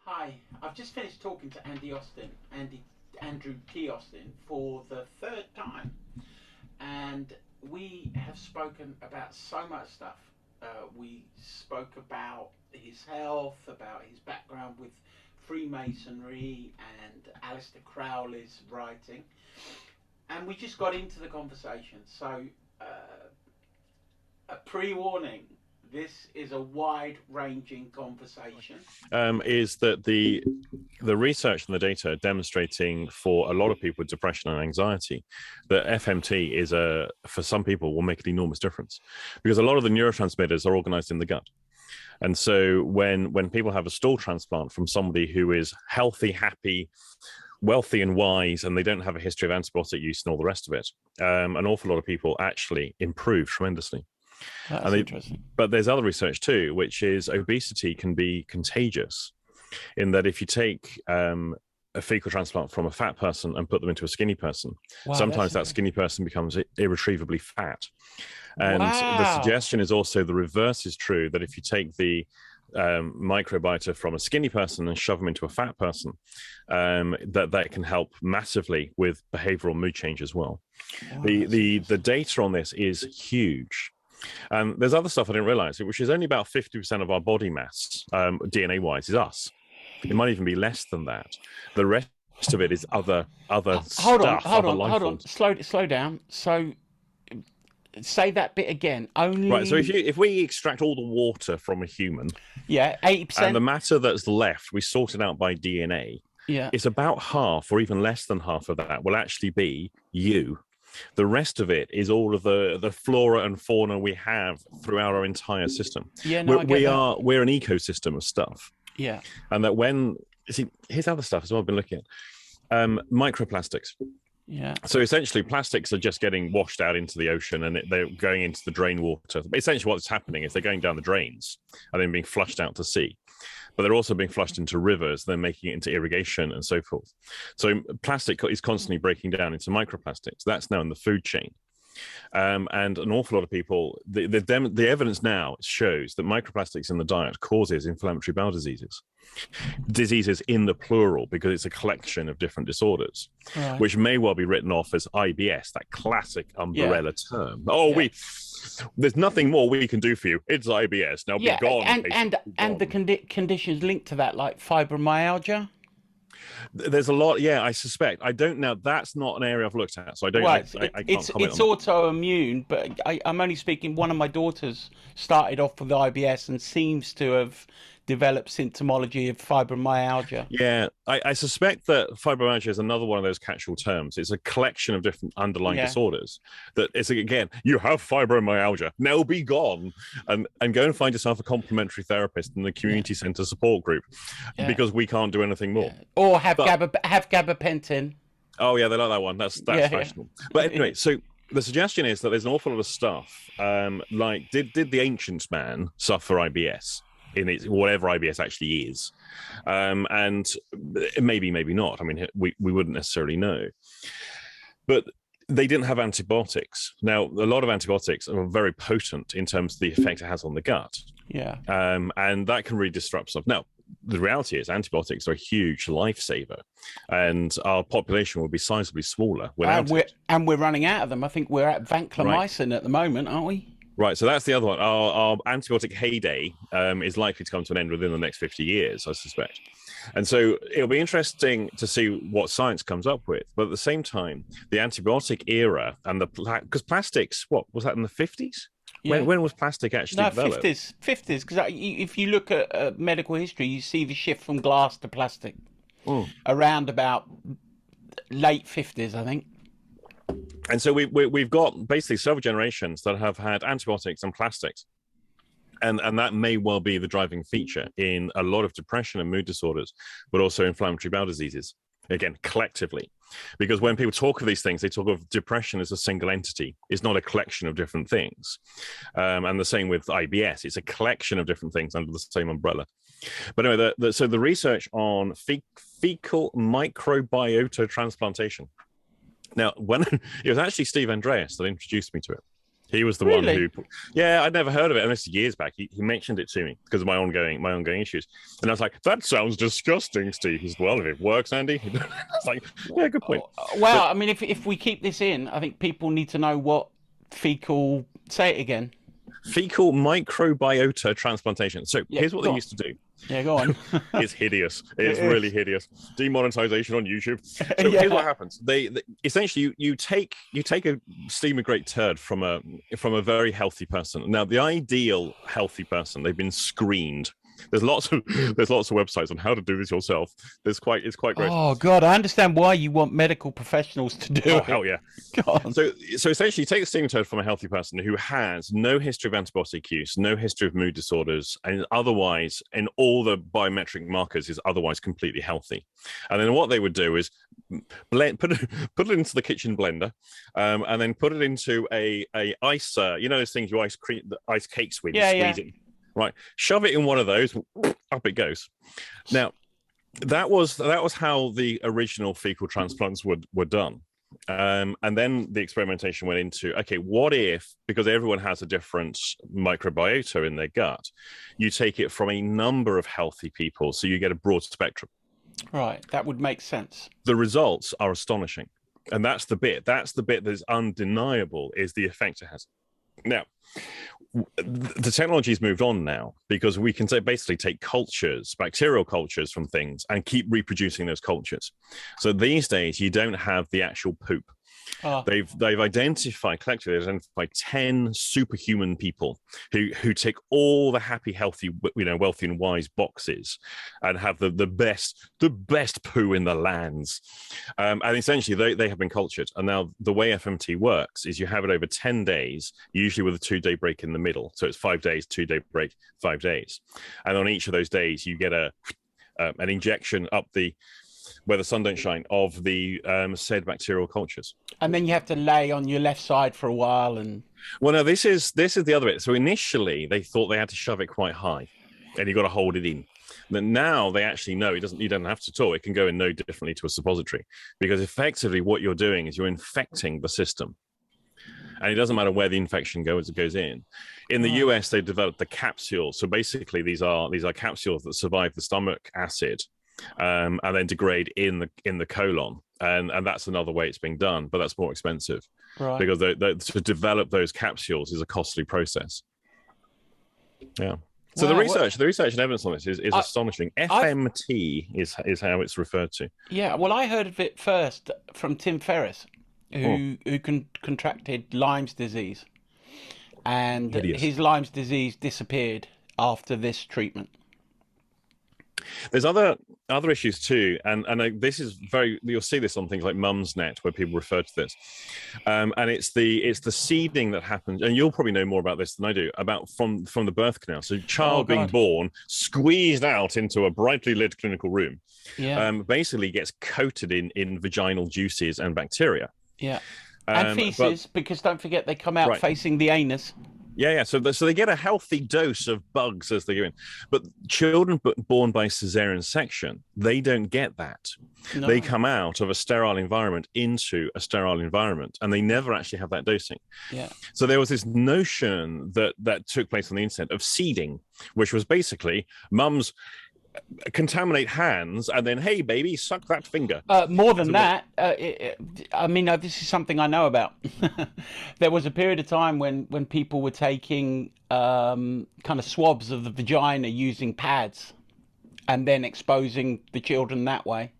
Hi, I've just finished talking to Andrew T. Austin for the third time, and we have spoken about so much stuff. We spoke about his health, about his background with Freemasonry and Aleister Crowley's writing, and we just got into the conversation. So, uh, a pre-warning. This is a wide-ranging conversation. Is that the research and the data demonstrating for a lot of people with depression and anxiety that FMT is for some people will make an enormous difference, because a lot of the neurotransmitters are organized in the gut. And so when people have a stool transplant from somebody who is healthy, happy, wealthy and wise, and they don't have a history of antibiotic use and all the rest of it, an awful lot of people actually improve tremendously. That's interesting. But there's other research too, which is obesity can be contagious, in that if you take a fecal transplant from a fat person and put them into a skinny person, sometimes that skinny person becomes irretrievably fat. And the suggestion is also the reverse is true, that if you take the microbiota from a skinny person and shove them into a fat person, that can help massively with behavioral mood change as well. The data on this is huge. There's other stuff I didn't realize, which is only about 50% of our body mass, DNA-wise, is us. It might even be less than that. The rest of it is other stuff. Hold on. Slow down. So, say that bit again. Only right. So if we extract all the water from a human, 80%, and the matter that's left, we sort it out by DNA. Yeah, it's about half, or even less than half of that, will actually be you. The rest of it is all of the flora and fauna we have throughout our entire system. Yeah, no, we're an ecosystem of stuff. Yeah, and that here's other stuff as well I've been looking at. Microplastics. Yeah. So essentially, plastics are just getting washed out into the ocean, and they're going into the drain water. Essentially, what's happening is they're going down the drains and then being flushed out to sea. But they're also being flushed into rivers, then making it into irrigation and so forth. So plastic is constantly breaking down into microplastics. That's now in the food chain. And an awful lot of people, the evidence now shows that microplastics in the diet causes inflammatory bowel diseases in the plural, because it's a collection of different disorders, which may well be written off as IBS, that classic umbrella term. There's nothing more we can do for you. It's IBS. Now be gone. And the conditions linked to that, like fibromyalgia. There's a lot. Yeah, I suspect. I don't know. That's not an area I've looked at, so I don't. I can't comment it's autoimmune, but I'm only speaking. One of my daughters started off with IBS and seems to have developed symptomology of fibromyalgia. Yeah, I suspect that fibromyalgia is another one of those catch-all terms. It's a collection of different underlying disorders. That it's, again, you have fibromyalgia, now be gone, and go and find yourself a complementary therapist in the community centre support group, because we can't do anything more. Or have gabapentin. Oh yeah, they like that one. That's fashionable. But anyway, so the suggestion is that there's an awful lot of stuff. Like, did the ancient man suffer IBS? In its whatever IBS actually is, and maybe not. I mean, we wouldn't necessarily know, but they didn't have antibiotics. Now, a lot of antibiotics are very potent in terms of the effect it has on the gut. Yeah, and that can really disrupt stuff. Now, the reality is antibiotics are a huge lifesaver, and our population will be sizably smaller without it. And we're running out of them. I think we're at vancomycin at the moment, aren't we? Right, so that's the other one. Our antibiotic heyday is likely to come to an end within the next 50 years, I suspect. And so it'll be interesting to see what science comes up with. But at the same time, the antibiotic era and because plastics, what was that in the 50s? Yeah. When was plastic actually developed? 50s. Because if you look at medical history, you see the shift from glass to plastic around about late 50s, I think. And so we've got basically several generations that have had antibiotics and plastics. And that may well be the driving feature in a lot of depression and mood disorders, but also inflammatory bowel diseases, again, collectively. Because when people talk of these things, they talk of depression as a single entity. It's not a collection of different things. And the same with IBS. It's a collection of different things under the same umbrella. But anyway, so the research on fecal microbiota transplantation. Now, when it was actually Steve Andreas that introduced me to it. He was the one who, yeah, I'd never heard of it unless years back. He mentioned it to me because of my ongoing issues, and I was like, "That sounds disgusting, Steve." He's well, if it works, Andy. It's like, yeah, good point. Well, I mean, if we keep this in, I think people need to know what fecal. Say it again. Fecal microbiota transplantation. So here's what they used to do. Yeah, go on. It's hideous. It's really hideous. Demonetization on YouTube. So here's what happens. They essentially you take a steam-a-grate turd from a very healthy person. Now, the ideal healthy person, they've been screened. There's lots of websites on how to do this yourself. It's quite great. Oh God, I understand why you want medical professionals to do it. Hell yeah. So essentially, you take a steam turd from a healthy person who has no history of antibiotic use, no history of mood disorders, and otherwise, in all the biometric markers, is otherwise completely healthy. And then what they would do is put it into the kitchen blender, and then put it into a ice. You know those things you ice cakes with. Squeeze it. Right, shove it in one of those, up it goes. Now, that was how the original fecal transplants were done. And then the experimentation went into, okay, what if, because everyone has a different microbiota in their gut, you take it from a number of healthy people, so you get a broad spectrum. Right, that would make sense. The results are astonishing. And that's the bit that is undeniable, is the effect it has. Now, the technology's moved on now because we can basically take cultures, bacterial cultures from things, and keep reproducing those cultures. So these days, you don't have the actual poop. They've collectively identified 10 superhuman people who tick all the happy, healthy, wealthy and wise boxes, and have the best poo in the lands. And essentially, they have been cultured. And now the way FMT works is you have it over 10 days, usually with a 2-day break in the middle. So it's 5 days, 2-day break, 5 days, and on each of those days, you get an injection up where the sun don't shine, of the said bacterial cultures. And then you have to lay on your left side for a while. Well, no, this is the other bit. So initially they thought they had to shove it quite high, and you got to hold it in. But now they actually know you don't have to at all. It can go in no differently to a suppository, because effectively what you're doing is you're infecting the system. And it doesn't matter where the infection goes, it goes in. In the US, they developed the capsule. So basically these are capsules that survive the stomach acid, and then degrade in the colon, and that's another way it's being done, but that's more expensive, right? Because to develop those capsules is a costly process. Yeah. So the research and evidence on this is astonishing. FMT is how it's referred to. Yeah. Well, I heard of it first from Tim Ferriss, who contracted Lyme's disease, and his Lyme's disease disappeared after this treatment. There's other issues too, and this is you'll see this on things like Mumsnet, where people refer to this, and it's the seeding that happens, and you'll probably know more about this than I do, about from the birth canal. So child being born, squeezed out into a brightly lit clinical room, basically gets coated in vaginal juices and bacteria. Yeah, and feces, because don't forget they come out facing the anus. Yeah. So they get a healthy dose of bugs as they go in. But children born by cesarean section, they don't get that. No. They come out of a sterile environment into a sterile environment, and they never actually have that dosing. Yeah. So there was this notion that took place on the internet of seeding, which was basically mums contaminate hands and then, hey baby, suck that finger. More than that, I mean, this is something I know about. There was a period of time when people were taking kind of swabs of the vagina using pads and then exposing the children that way.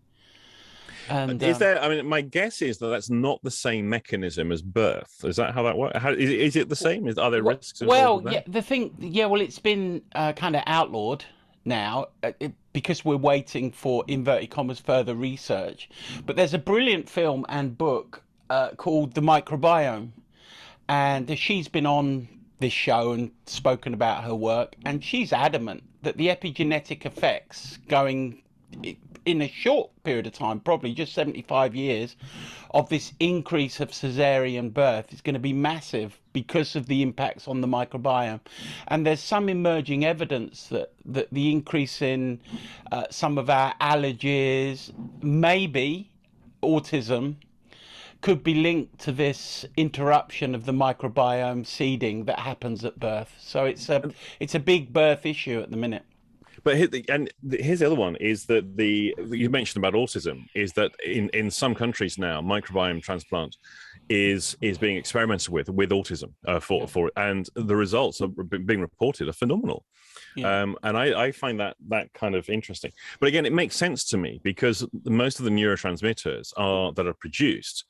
And is there, I mean, my guess is that's not the same mechanism as birth. Is that how that works? Is it the same? Are there risks involved? Well, well, it's been kind of outlawed now, because we're waiting for, inverted commas, further research. But there's a brilliant film and book called The Microbiome, and she's been on this show and spoken about her work, and she's adamant that the epigenetic effects going in a short period of time, probably just 75 years, of this increase of cesarean birth is going to be massive because of the impacts on the microbiome. And there's some emerging evidence that the increase in some of our allergies, maybe autism, could be linked to this interruption of the microbiome seeding that happens at birth. So it's a big birth issue at the minute. But here's the other one, is that you mentioned about autism, is that in some countries now, microbiome transplant is being experimented with autism for and the results are being reported are phenomenal. Yeah. And I find that kind of interesting. But again, it makes sense to me because most of the neurotransmitters that are produced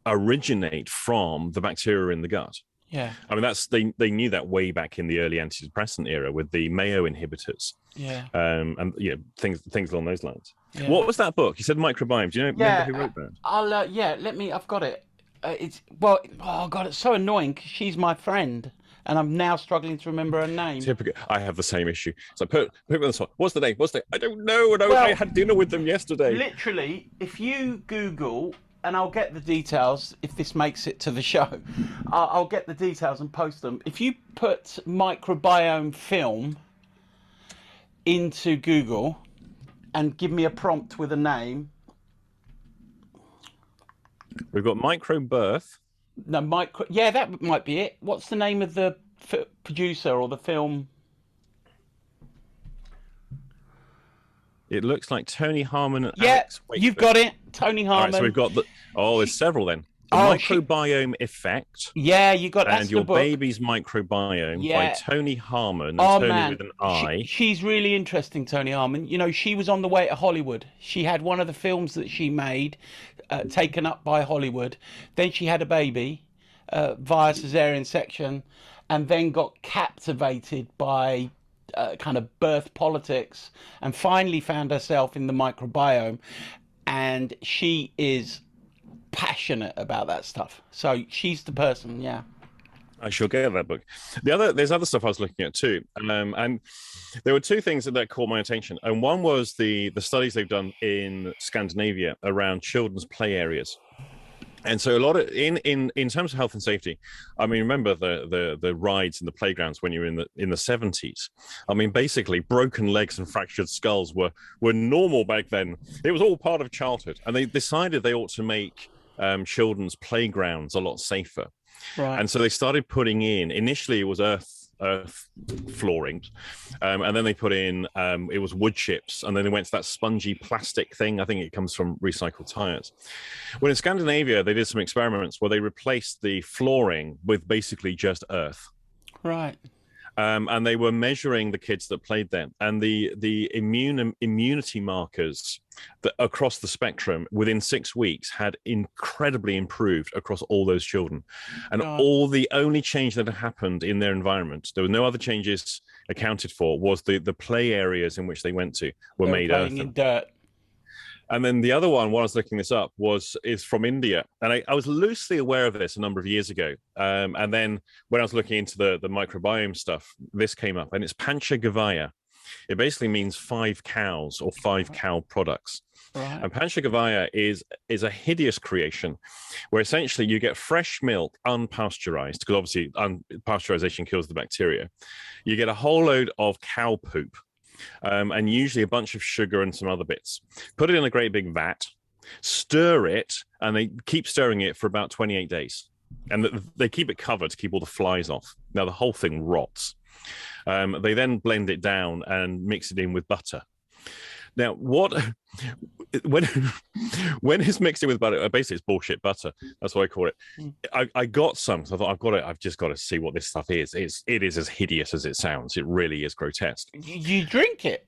originate from the bacteria in the gut. Yeah, I mean they knew that way back in the early antidepressant era with the Mayo inhibitors. Yeah, and things along those lines. Yeah. What was that book? You said Microbiome. Do you remember who wrote that? I've got it. It's so annoying because she's my friend, and I'm now struggling to remember her name. Typical. I have the same issue. So put me on the spot. What's the name? I don't know. I had dinner with them yesterday. Literally, if you Google. And I'll get the details if this makes it to the show. I'll get the details and post them. If you put microbiome film into Google and give me a prompt with a name. We've got microbirth. No, yeah, that might be it. What's the name of the producer or the film? It looks like Tony Harmon and Alex Wakefield. You've got it. Tony Harmon. All right, so we've got there's several then. The Microbiome Effect. Yeah, you got that. And Your Baby's Microbiome by Tony Harmon. Tony with an I. She's really interesting, Tony Harmon. You know, she was on the way to Hollywood. She had one of the films that she made taken up by Hollywood. Then she had a baby via cesarean section and then got captivated by kind of birth politics and finally found herself in the microbiome, and she is passionate about that stuff. So she's the person. Yeah, I shall get that book. There's other stuff I was looking at too, and there were two things that caught my attention, and one was the studies they've done in Scandinavia around children's play areas. And so a lot of in terms of health and safety, I mean, remember the rides in the playgrounds when you were in the 70s. I mean, basically, broken legs and fractured skulls were normal back then. It was all part of childhood, and they decided they ought to make children's playgrounds a lot safer. Right. And so they started putting in. Initially, it was earth flooring, and then they put in it was wood chips, and then they went to that spongy plastic thing. I think it comes from recycled tires. Well, in Scandinavia, they did some experiments where they replaced the flooring with basically just earth. Right. And they were measuring the kids that played there, and the immunity markers that across the spectrum within 6 weeks had incredibly improved across all those children. And the only change that had happened in their environment, there were no other changes accounted for, was the play areas in which they went to were made earthen. In dirt. And then the other one, while I was looking this up, is from India. And I was loosely aware of this a number of years ago. And then when I was looking into the microbiome stuff, this came up, and it's Panchagavaya. It basically means 5 cows or 5 cow products. Right. And Panchagavaya is a hideous creation where essentially you get fresh milk unpasteurized, because obviously pasteurization kills the bacteria. You get a whole load of cow poop. And usually a bunch of sugar and some other bits. Put it in a great big vat, stir it, and they keep stirring it for about 28 days. And they keep it covered to keep all the flies off. Now, the whole thing rots. They then blend it down and mix it in with butter. Now, when it's mixed in with butter, basically it's bullshit butter. That's what I call it. I got some, so I thought I've just got to see what this stuff is. It is as hideous as it sounds. It really is grotesque. You drink it?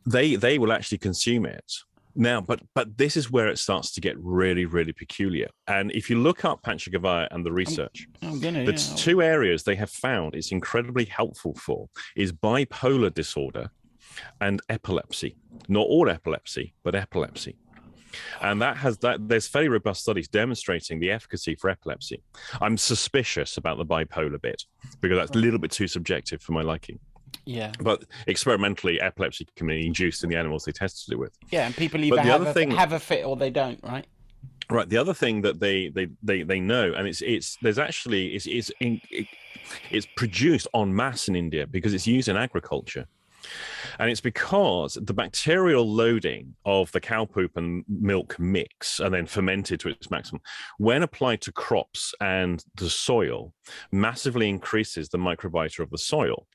They will actually consume it. Now, but this is where it starts to get really, really peculiar. And if you look up Panchagavaya and the research, the two areas they have found it's incredibly helpful for is bipolar disorder and epilepsy. Not all epilepsy, but epilepsy. And there's very robust studies demonstrating the efficacy for epilepsy. I'm suspicious about the bipolar bit because that's a little bit too subjective for my liking. Yeah. But experimentally, epilepsy can be induced in the animals they tested it with. Yeah, and people either have a fit or they don't, right? Right. The other thing that they know, and it's produced en masse in India because it's used in agriculture. And it's because the bacterial loading of the cow poop and milk mix and then fermented to its maximum, when applied to crops and the soil, massively increases the microbiota of the soil.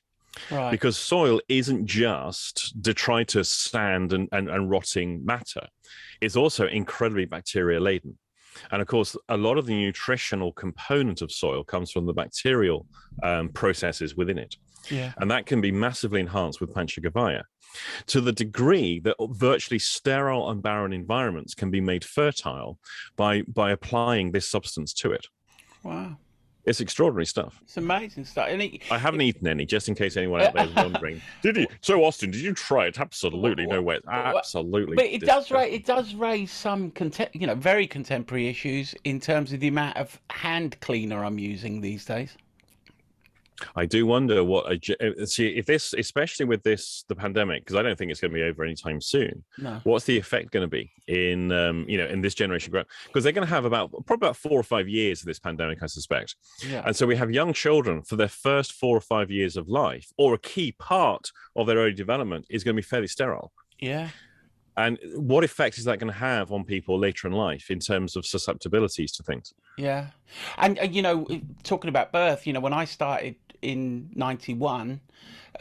Right. Because soil isn't just detritus, sand, and rotting matter. It's also incredibly bacteria laden. And of course, a lot of the nutritional component of soil comes from the bacterial processes within it. Yeah. And that can be massively enhanced with Panchagavaya to the degree that virtually sterile and barren environments can be made fertile by applying this substance to it. Wow. It's extraordinary stuff. It's amazing stuff. And I haven't eaten any, just in case anyone out there is wondering. Did you? So, Austin, did you try it? Absolutely no way. Absolutely. But it does raise some very contemporary issues in terms of the amount of hand cleaner I'm using these days. I do wonder if this, especially with the pandemic, because I don't think it's going to be over anytime soon. No. What's the effect going to be in in this generation group? Because they're going to have probably about 4 or 5 years of this pandemic, I suspect. Yeah. And so we have young children for their first 4 or 5 years of life, or a key part of their early development is going to be fairly sterile. Yeah. And what effect is that going to have on people later in life in terms of susceptibilities to things? Yeah. And, talking about birth, when I started in 91,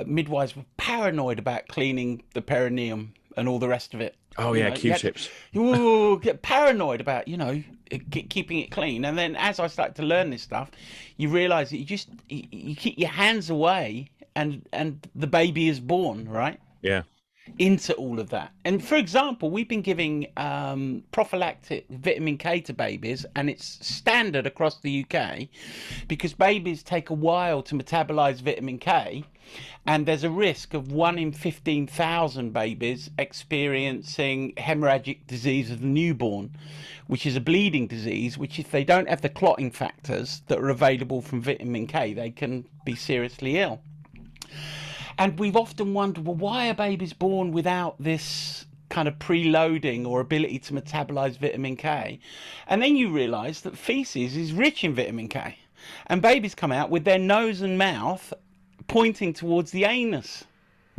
midwives were paranoid about cleaning the perineum and all the rest of it. Oh, yeah, Q-tips. You get paranoid about, keeping it clean. And then as I started to learn this stuff, you realise that you keep your hands away and the baby is born, right? Yeah. Into all of that. And for example, we've been giving prophylactic vitamin K to babies, and it's standard across the UK because babies take a while to metabolize vitamin K, and there's a risk of 1 in 15,000 babies experiencing hemorrhagic disease of the newborn, which is a bleeding disease, which if they don't have the clotting factors that are available from vitamin K, they can be seriously ill. And we've often wondered, well, why are babies born without this kind of preloading or ability to metabolize vitamin K? And then you realize that feces is rich in vitamin K. And babies come out with their nose and mouth pointing towards the anus.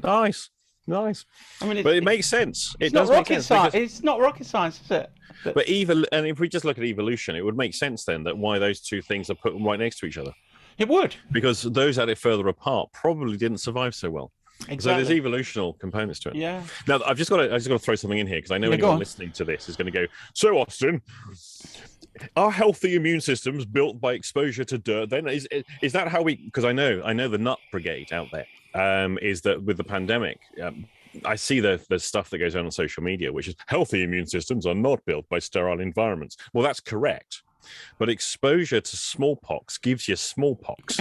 Nice. I mean, but it makes sense. It does make sense. It's not rocket science, is it? But and if we just look at evolution, it would make sense then that why those two things are put right next to each other. It would. Because those that are further apart probably didn't survive so well. Exactly. So there's evolutional components to it. Yeah. Now, I've just got to throw something in here because I know anyone listening to this is going to go, so Austin, are healthy immune systems built by exposure to dirt? Then is that how we, because I know the nut brigade out there is that with the pandemic, I see the stuff that goes on social media, which is healthy immune systems are not built by sterile environments. Well, that's correct. But exposure to smallpox gives you smallpox.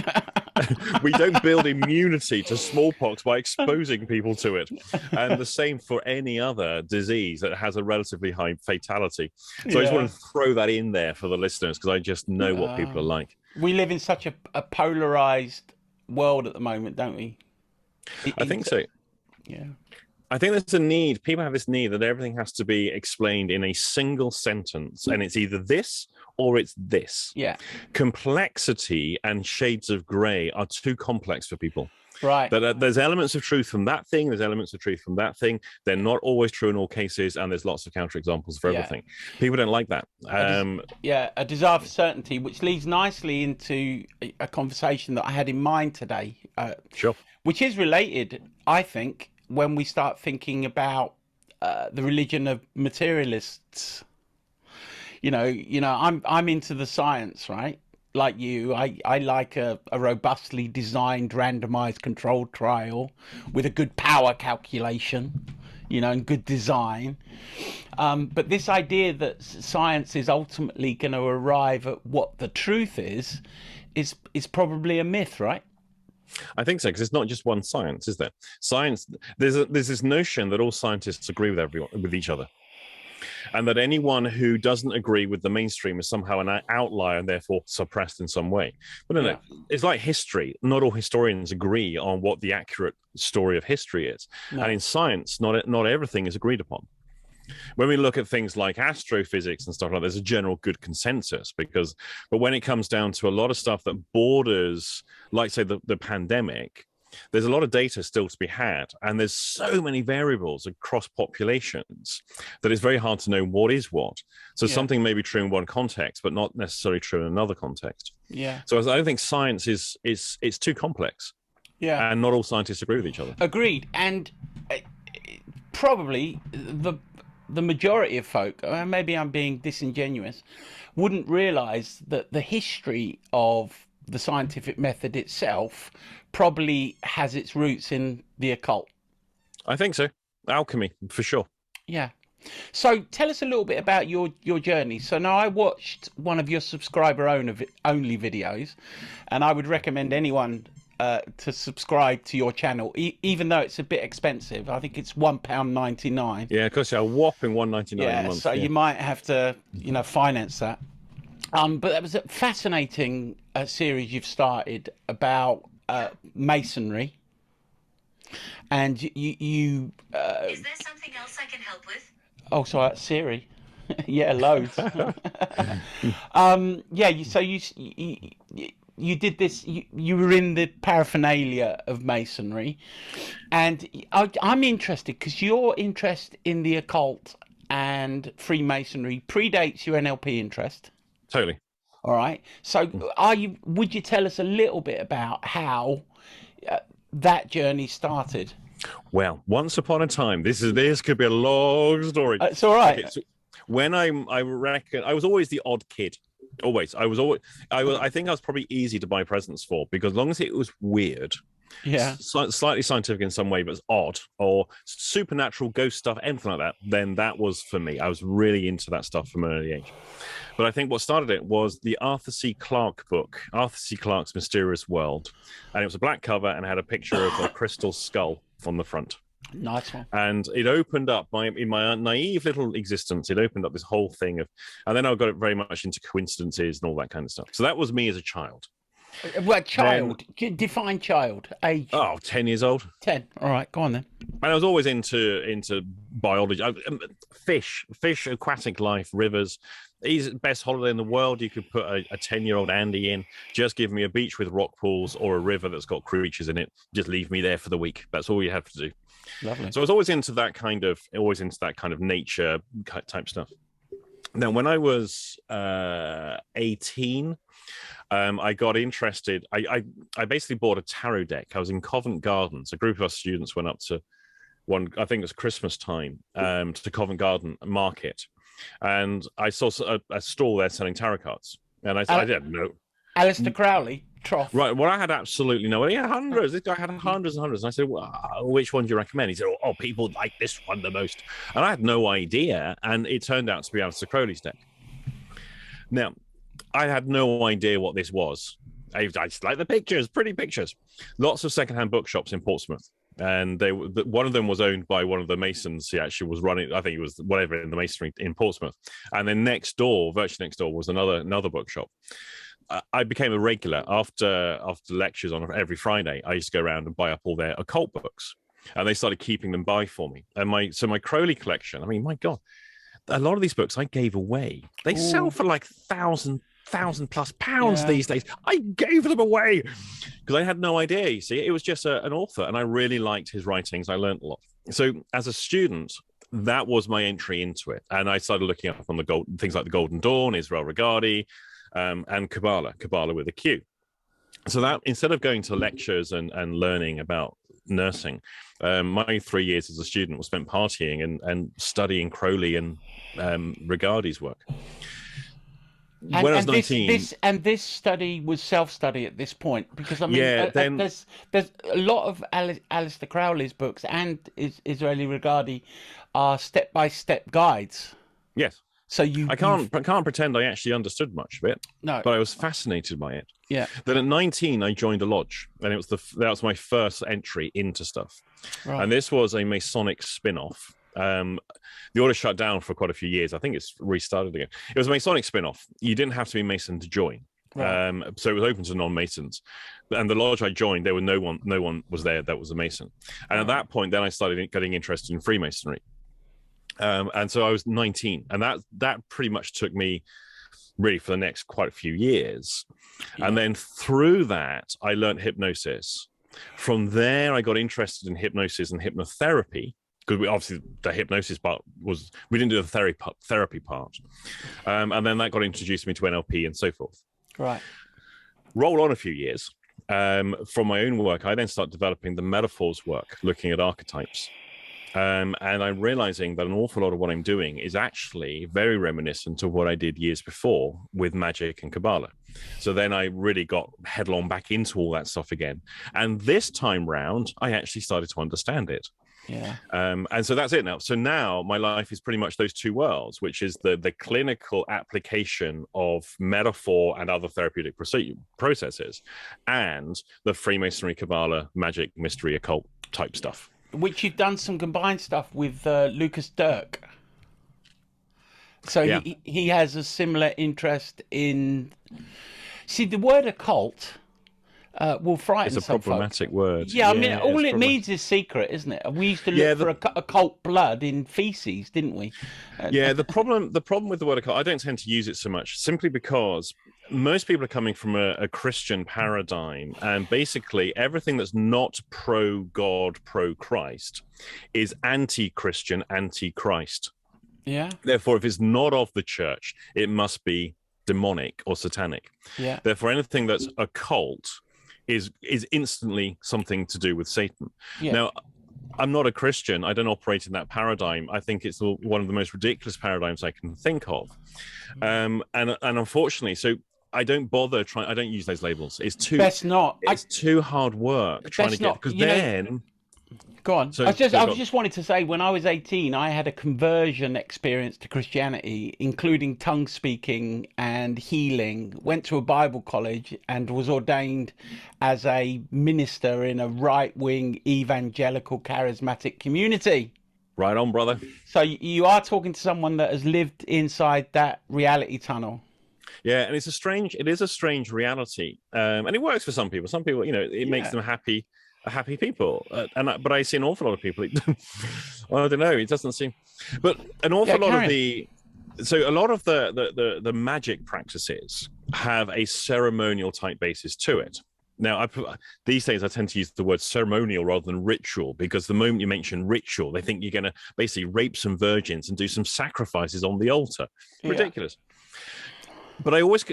We don't build immunity to smallpox by exposing people to it. And the same for any other disease that has a relatively high fatality. So I just want to throw that in there for the listeners because I just know what people are like. We live in such a polarized world at the moment, don't we? I think so. Yeah. I think there's a need. People have this need that everything has to be explained in a single sentence, and it's either this or it's this. Yeah. Complexity and shades of grey are too complex for people. Right. That there's elements of truth from that thing, there's elements of truth from that thing. They're not always true in all cases, and there's lots of counterexamples for everything. People don't like that. A desire for certainty, which leads nicely into a conversation that I had in mind today. Sure. Which is related, I think, when we start thinking about the religion of materialists. I'm into the science, right? Like you, I like a robustly designed, randomized, controlled trial with a good power calculation, and good design. But this idea that science is ultimately going to arrive at what the truth is probably a myth, right? I think so, because it's not just one science, is there? Science, there's this notion that all scientists agree with each other, and that anyone who doesn't agree with the mainstream is somehow an outlier and therefore suppressed in some way. But no, it's like history. Not all historians agree on what the accurate story of history is, and in science, not everything is agreed upon. When we look at things like astrophysics and stuff like that, there's a general good consensus but when it comes down to a lot of stuff that borders, like say the pandemic, there's a lot of data still to be had, and there's so many variables across populations that it's very hard to know what is what. So something may be true in one context, but not necessarily true in another context. Yeah. So I don't think science is it's too complex. Yeah. And not all scientists agree with each other. Agreed. And probably the majority of folk, maybe I'm being disingenuous, wouldn't realise that the history of the scientific method itself probably has its roots in the occult. I think so. Alchemy, for sure. Yeah. So tell us a little bit about your journey. So now I watched one of your subscriber only videos, and I would recommend anyone to subscribe to your channel, even though it's a bit expensive. I think it's £1.99. Yeah, of course, a whopping £1.99 a month. So you might have to, finance that. But that was a fascinating series you've started about masonry, and you. Is there something else I can help with? Oh, sorry, that's Siri. Yeah, loads. So you did this. You were in the paraphernalia of masonry, and I'm interested because your interest in the occult and Freemasonry predates your NLP interest. Totally. All right. So, would you tell us a little bit about how that journey started? Well, once upon a time, this could be a long story. It's all right. Okay, so when I reckon I was always the odd kid. Always. I think I was probably easy to buy presents for, because as long as it was weird, slightly scientific in some way, but it's odd, or supernatural ghost stuff, anything like that, then that was for me. I was really into that stuff from an early age. But I think what started it was the Arthur C. Clarke book, Arthur C. Clarke's Mysterious World. And it was a black cover and had a picture of a crystal skull on the front. Nice one. And it opened up in my naive little existence. It opened up this whole thing and then I got very much into coincidences and all that kind of stuff. So that was me as a child. Well, child. Define child. Age. Oh, 10 years old. 10. All right, go on then. And I was always into biology, fish, aquatic life, rivers. Easy, best holiday in the world. You could put a 10-year-old Andy in. Just give me a beach with rock pools or a river that's got creatures in it. Just leave me there for the week. That's all you have to do. Lovely. So I was always into that kind of nature type stuff. Then when I was 18, I got interested. I basically bought a tarot deck. I was in Covent Garden. So a group of us students went up to I think it was Christmas time, to Covent Garden Market. And I saw a stall there selling tarot cards. And I didn't know. Aleister Crowley, trough. Right. Well, I had absolutely no idea. Hundreds. This guy had hundreds and hundreds. And I said, well, which one do you recommend? He said, oh, people like this one the most. And I had no idea. And it turned out to be Aleister Crowley's deck. Now, I had no idea what this was. I just like the pictures, pretty pictures. Lots of secondhand bookshops in Portsmouth. And one of them was owned by one of the Masons. He actually was running, I think it was whatever, in the Masonry in Portsmouth. And then virtually next door, was another bookshop. I became a regular after lectures on every Friday. I used to go around and buy up all their occult books, and they started keeping them by for me. And my Crowley collection. I mean, my God, a lot of these books I gave away. They sell for like £1,000+ these days. I gave them away because I had no idea. You see, it was just an author, and I really liked his writings. I learned a lot. So as a student, that was my entry into it, and I started looking up on things like the Golden Dawn, Israel Regardie, and Kabbalah with a Q. So that instead of going to lectures and learning about nursing, my 3 years as a student was spent partying and studying Crowley and Regardie's work. When I was 19, this study was self-study at this point, because I mean, there's a lot of Aleister Crowley's books and Israeli Regardie are step-by-step guides. Yes. So I can't pretend I actually understood much of it. No, but I was fascinated by it. Yeah. Then at 19, I joined a lodge, and that was my first entry into stuff. Right. And this was a Masonic spin-off. The order shut down for quite a few years. I think it's restarted again. It was a Masonic spin-off. You didn't have to be Mason to join. Right. So it was open to non-Masons. And the lodge I joined, there were no one was there that was a Mason. And at that point, then I started getting interested in Freemasonry. And so I was 19, and that pretty much took me really for the next quite a few years. Yeah. And then through that, I learned hypnosis. From there, I got interested in hypnosis and hypnotherapy, because obviously the hypnosis part was, we didn't do the therapy part. And then that got introduced me to NLP and so forth. Right. Roll on a few years. From my own work, I then start developing the metaphors work, looking at archetypes. And I'm realizing that an awful lot of what I'm doing is actually very reminiscent of what I did years before with Magick and Kabbalah. So then I really got headlong back into all that stuff again. And this time round, I actually started to understand it. Yeah. And so that's it now. So now my life is pretty much those two worlds, which is the clinical application of metaphor and other therapeutic processes, and the Freemasonry, Kabbalah, magic, mystery, occult type stuff. Which you've done some combined stuff with Lucas Dirk. So Yeah. he has a similar interest in... See, the word occult will frighten It's a some problematic folk. word. Yeah, I mean, all it means is secret, isn't it? We used to look for occult blood in feces, didn't we? Yeah, the problem with the word occult, I don't tend to use it so much, simply because most people are coming from a Christian paradigm, and basically everything that's not pro-God, pro-Christ is anti-Christian, anti-Christ. Yeah. Therefore, if it's not of the church, it must be demonic or satanic. Yeah. Therefore, anything that's occult is instantly something to do with Satan. Yeah. Now, I'm not a Christian. I don't operate in that paradigm. I think it's one of the most ridiculous paradigms I can think of. And unfortunately, so I don't bother trying. I don't use those labels. It's too. Best not. It's too hard work trying to get, because then. Go on. So, I just wanted to say, when I was 18, I had a conversion experience to Christianity, including tongue speaking and healing. Went to a Bible college and was ordained as a minister in a right-wing evangelical charismatic community. Right on, brother. So you are talking to someone that has lived inside that reality tunnel. Yeah, and it is a strange reality, and it works for some people. Some people, it makes them happy people, but I see an awful lot of people. Well, I don't know. It doesn't seem, but an awful lot of a lot of the magic practices have a ceremonial type basis to it. Now, these days I tend to use the word ceremonial rather than ritual, because the moment you mention ritual, they think you're going to basically rape some virgins and do some sacrifices on the altar. Ridiculous. But I always,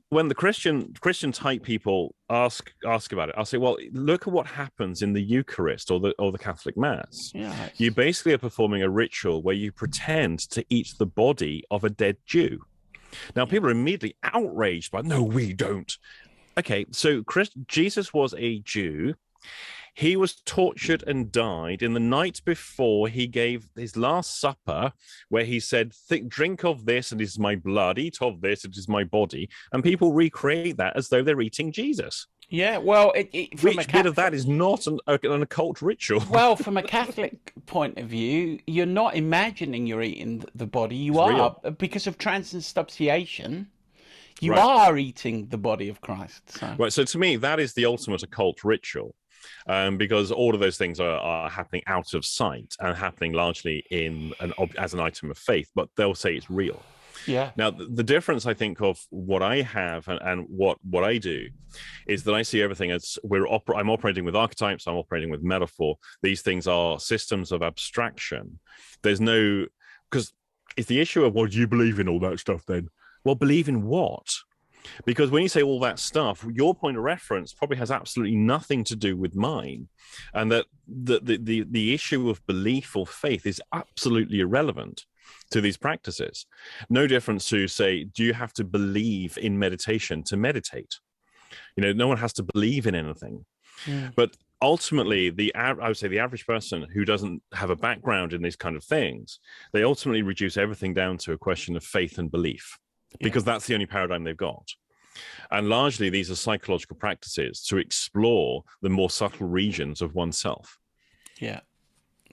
when the Christian type people ask about it, I'll say, well, look at what happens in the Eucharist or the Catholic Mass. Yeah, you basically are performing a ritual where you pretend to eat the body of a dead Jew. Now, people are immediately outraged by, no, we don't. Okay, so Jesus was a Jew. He was tortured and died in the night before he gave his last supper, where he said, drink of this, and it is my blood, eat of this, it is my body. And people recreate that as though they're eating Jesus. Yeah, well, which bit of that is not an occult ritual? Well, from a Catholic point of view, you're not imagining you're eating the body. You are, real. Because of transubstantiation. You are eating the body of Christ. So. Right, so to me, that is the ultimate occult ritual. Because all of those things are happening out of sight and happening largely as an item of faith, but they'll say it's real. Yeah. Now, the difference, I think, of what I have and what I do is that I see everything as I'm operating with archetypes, I'm operating with metaphor. These things are systems of abstraction. There's no, because it's the issue of, well, do you believe in all that stuff then? Well, believe in what? Because when you say all that stuff, your point of reference probably has absolutely nothing to do with mine, and that the issue of belief or faith is absolutely irrelevant to these practices. No difference to, say, do you have to believe in meditation to meditate? No one has to believe in anything. Yeah. But ultimately, I would say the average person who doesn't have a background in these kind of things, they ultimately reduce everything down to a question of faith and belief. Because that's the only paradigm they've got. And largely, these are psychological practices to explore the more subtle regions of oneself. Yeah.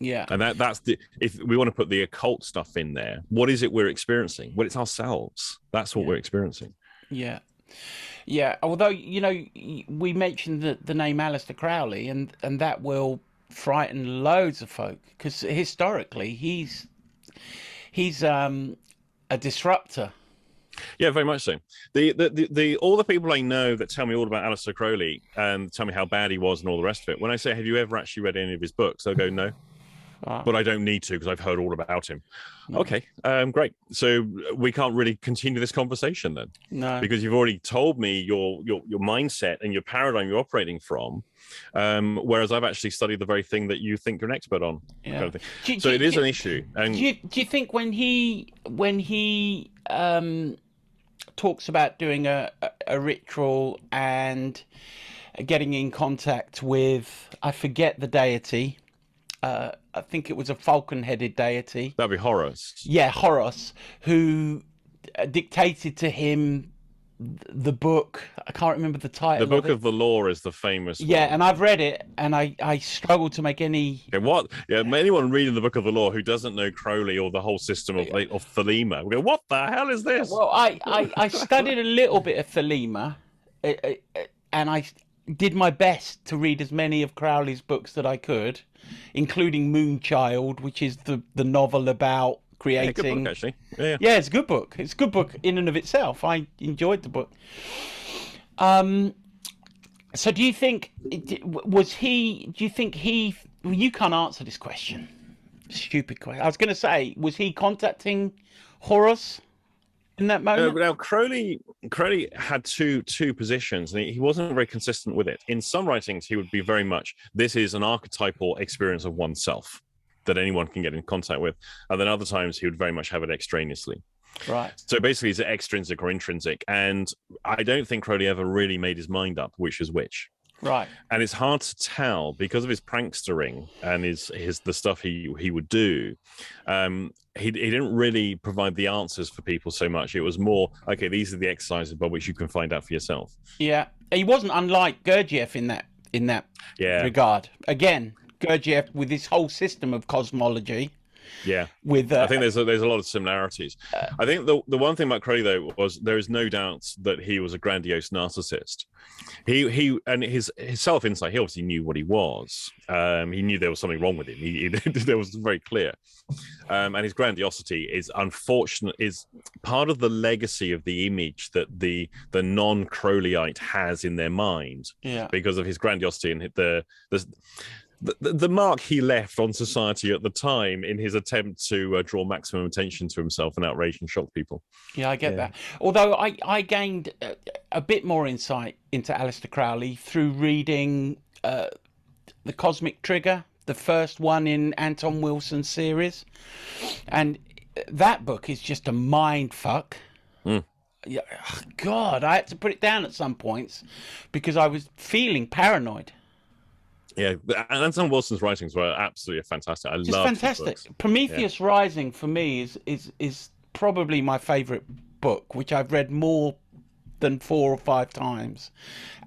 Yeah. And that's if we want to put the occult stuff in there, what is it we're experiencing? Well, it's ourselves. That's what we're experiencing. Yeah. Yeah. Although, we mentioned the name Aleister Crowley, and that will frighten loads of folk, because historically he's a disruptor. Yeah, very much so. The all the people I know that tell me all about Aleister Crowley and tell me how bad he was and all the rest of it, when I say, have you ever actually read any of his books? They'll go, no. But I don't need to because I've heard all about him. Okay, great. So we can't really continue this conversation then. No. Because you've already told me your mindset and your paradigm you're operating from, whereas I've actually studied the very thing that you think you're an expert on. Yeah. Kind of thing. So it is an issue. And do you think when he talks about doing a ritual and getting in contact with, I forget the deity, I think it was a falcon-headed deity. That'd be Horus. Yeah, Horus, who dictated to him the book. I can't remember the title. The Book of the Law is the famous one. Yeah, and I've read it, and I struggle to make any... Okay, what? Yeah, anyone reading the Book of the Law who doesn't know Crowley or the whole system of Thelema will go, what the hell is this? Well, I studied a little bit of Thelema, and I did my best to read as many of Crowley's books that I could, including Moonchild, which is the novel about creating. Yeah, good book, actually. Yeah. Yeah, it's a good book. It's a good book in and of itself. I enjoyed the book. So do you think well, you can't answer this question. Stupid question. I was going to say, was he contacting Horus in that moment? Now, Crowley had two positions, and he wasn't very consistent with it. In some writings, he would be very much, this is an archetypal experience of oneself that anyone can get in contact with. And then other times, he would very much have it extraneously. Right. So basically, is it extrinsic or intrinsic? And I don't think Crowley ever really made his mind up which is which. Right. And it's hard to tell because of his prankstering and the stuff he would do. He didn't really provide the answers for people so much. It was more, okay, these are the exercises by which you can find out for yourself. Yeah. He wasn't unlike Gurdjieff in that regard. Again, Gurdjieff with his whole system of cosmology. Yeah, with I think there's a lot of similarities. I think the one thing about Crowley though was there is no doubt that he was a grandiose narcissist. He and his self insight. He obviously knew what he was. He knew there was something wrong with him. There was very clear. And his grandiosity is unfortunate. Is part of the legacy of the image that the non-Crowleyite has in their mind. Yeah, because of his grandiosity and the mark he left on society at the time in his attempt to draw maximum attention to himself and outrage and shock people. Yeah, I get that. Although I gained a bit more insight into Aleister Crowley through reading The Cosmic Trigger, the first one in Anton Wilson's series. And that book is just a mind fuck. Yeah, God, I had to put it down at some points because I was feeling paranoid. Yeah, Anton Wilson's writings were absolutely fantastic. I love fantastic. Prometheus Rising for me is probably my favorite book, which I've read more than 4 or 5 times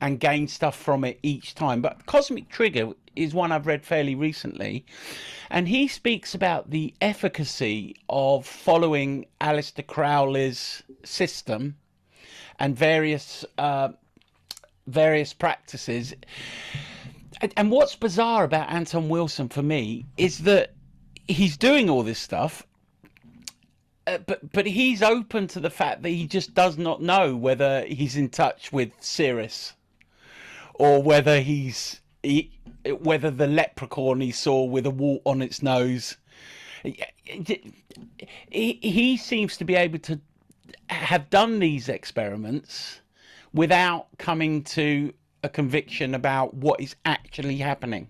and gained stuff from it each time. But Cosmic Trigger is one I've read fairly recently, and he speaks about the efficacy of following Aleister Crowley's system and various practices. And what's bizarre about Anton Wilson for me is that he's doing all this stuff, but he's open to the fact that he just does not know whether he's in touch with Sirius or whether whether the leprechaun he saw with a wart on its nose. He seems to be able to have done these experiments without coming to a conviction about what is actually happening.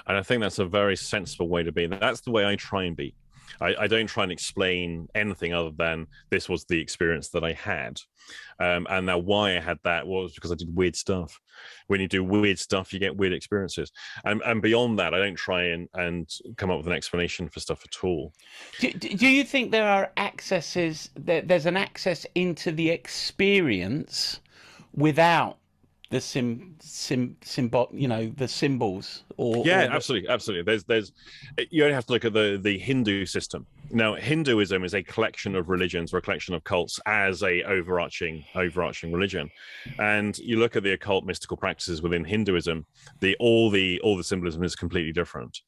And I think that's a very sensible way to be. That's the way I try and be. I don't try and explain anything other than this was the experience that I had. And now why I had that was because I did weird stuff. When you do weird stuff, you get weird experiences. And beyond that, I don't try and come up with an explanation for stuff at all. Do you think there are accesses, there's an access into the experience without the the symbols? Absolutely. There's you only have to look at the Hindu system. Now, Hinduism is a collection of religions or a collection of cults as a overarching religion. And you look at the occult mystical practices within Hinduism, all the symbolism is completely different.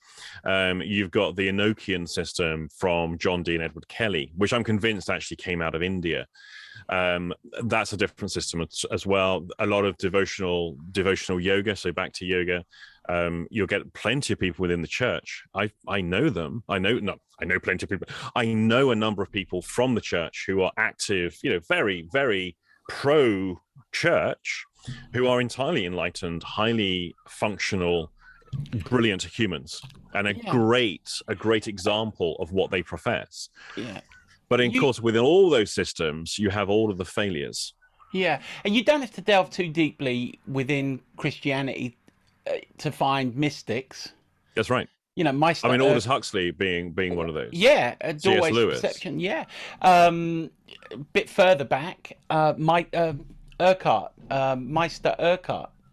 You've got the Enochian system from John Dee and Edward Kelly, which I'm convinced actually came out of India. That's a different system as well. A lot of devotional yoga. So back to yoga, you'll get plenty of people within the church. I know them. I know plenty of people. I know a number of people from the church who are active, very, very pro church, who are entirely enlightened, highly functional, brilliant humans, and a great example of what they profess. Yeah. But of course, within all those systems, you have all of the failures. Yeah, and you don't have to delve too deeply within Christianity to find mystics. That's right. Aldous Huxley being one of those. Yeah, C.S. Lewis. Perception. Yeah, a bit further back, Meister Urquhart,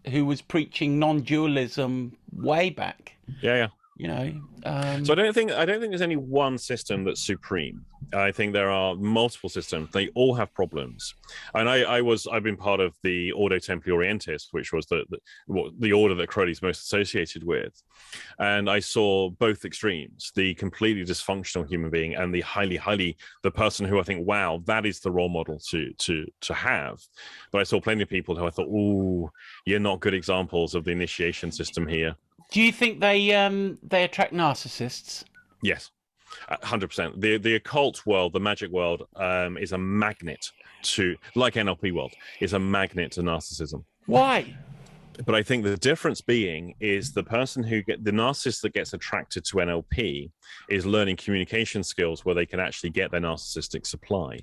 who was preaching non-dualism way back. Yeah. So I don't think there's any one system that's supreme. I think there are multiple systems. They all have problems. And I've been part of the Ordo Templi Orientis, which was the order that Crowley's most associated with. And I saw both extremes: the completely dysfunctional human being and the the person who I think, wow, that is the role model to have. But I saw plenty of people who I thought, ooh, you're not good examples of the initiation system here. Do you think they attract narcissists? Yes, 100%. The occult world, the magic world, is a magnet to, like NLP world, is a magnet to narcissism. Why? But I think the difference being is the narcissist that gets attracted to NLP is learning communication skills where they can actually get their narcissistic supply.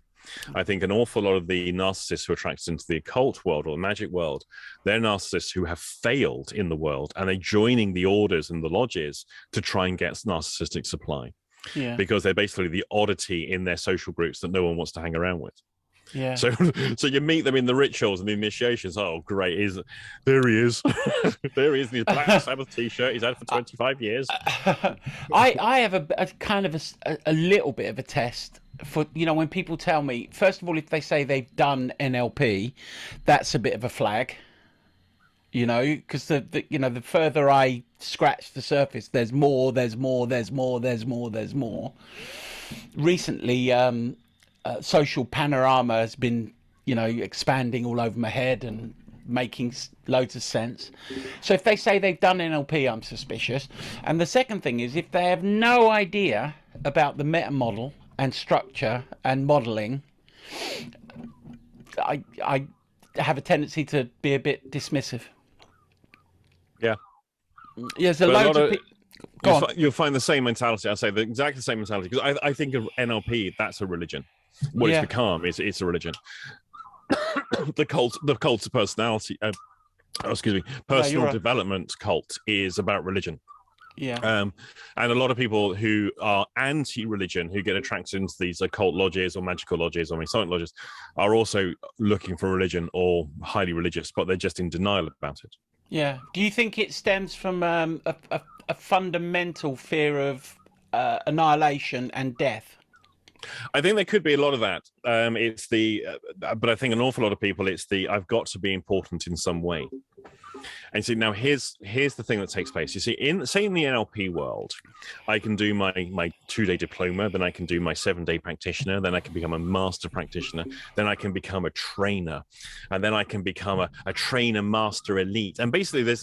I think an awful lot of the narcissists who are attracted into the occult world or the magic world, they're narcissists who have failed in the world, and they're joining the orders and the lodges to try and get narcissistic supply. Yeah. Because they're basically the oddity in their social groups that no one wants to hang around with. Yeah. So you meet them in the rituals and the initiations. Oh, great! There he is. There he is in his Black Sabbath T-shirt. He's had it for 25 years. I have a kind of a little bit of a test for, when people tell me, first of all, if they say they've done NLP, that's a bit of a flag. Because the further I scratch the surface, there's more. Recently, social panorama has been, expanding all over my head and making loads of sense. So if they say they've done NLP, I'm suspicious. And the second thing is, if they have no idea about the meta model and structure and modeling, I have a tendency to be a bit dismissive. Yeah. There's a load of people. You'll find the same mentality. I'll say exactly the same mentality, because I think of NLP, that's a religion. What it's become is it's a religion. the cult of personality, personal development cult is about religion. Yeah. And a lot of people who are anti-religion, who get attracted into these occult lodges or magical lodges or Masonic lodges, are also looking for religion or highly religious, but they're just in denial about it. Yeah. Do you think it stems from a fundamental fear of annihilation and death? I think there could be a lot of that. But I think an awful lot of people, I've got to be important in some way. And so now here's the thing that takes place. You see, in the NLP world, I can do my 2-day diploma, then I can do my 7-day practitioner, then I can become a master practitioner, then I can become a trainer, and then I can become a trainer master elite. And basically,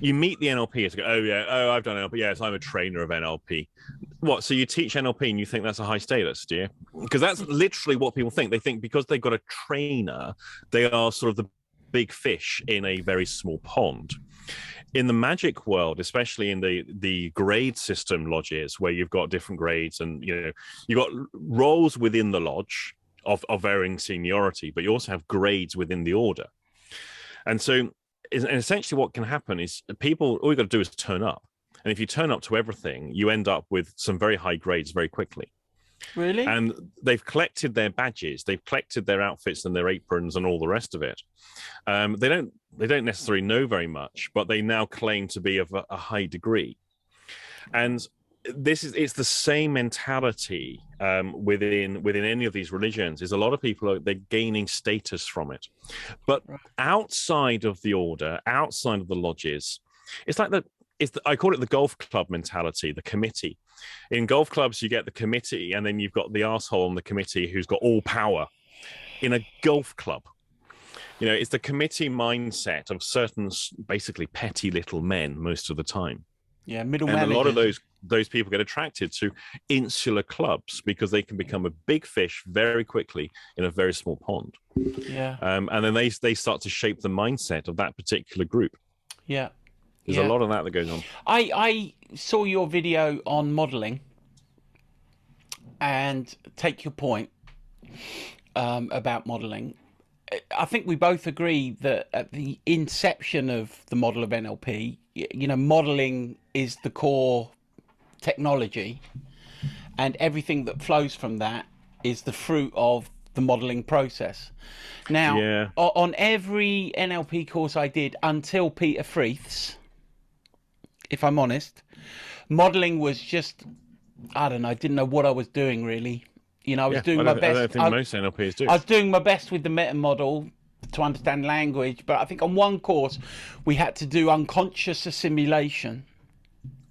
you meet the NLP, it's go, I've done NLP, yes, I'm a trainer of NLP. What? So you teach NLP and you think that's a high status, do you? Because that's literally what people think. They think because they've got a trainer, they are sort of the big fish in a very small pond. In the magic world, especially in the grade system lodges, where you've got different grades and you've got roles within the lodge of varying seniority, but you also have grades within the order. And so essentially what can happen is all you've got to do is turn up. And if you turn up to everything, you end up with some very high grades very quickly. Really? And they've collected their badges, they've collected their outfits and their aprons and all the rest of it. They don't necessarily know very much, but they now claim to be of a high degree. And it's the same mentality within any of these religions. Is a lot of people they're gaining status from it, but outside of the order, outside of the lodges, it's like I call it the golf club mentality, the committee. In golf clubs, you get the committee, and then you've got the arsehole on the committee who's got all power. in a golf club. You know, it's the committee mindset of certain basically petty little men most of the time. Yeah, middle and managers. A lot of those people get attracted to insular clubs because they can become a big fish very quickly in a very small pond. Yeah. And then they start to shape the mindset of that particular group. Yeah. There's a lot of that goes on. I saw your video on modelling, and take your point about modelling. I think we both agree that at the inception of the model of NLP, you know, modelling is the core technology, and everything that flows from that is the fruit of the modelling process. Now, on every NLP course I did until Peter Freeth's, if I'm honest, modelling was just, I don't know, I didn't know what I was doing really. You know, I was doing my best. I don't think most NLPs do. I was doing my best with the meta model to understand language, but I think on one course we had to do unconscious assimilation,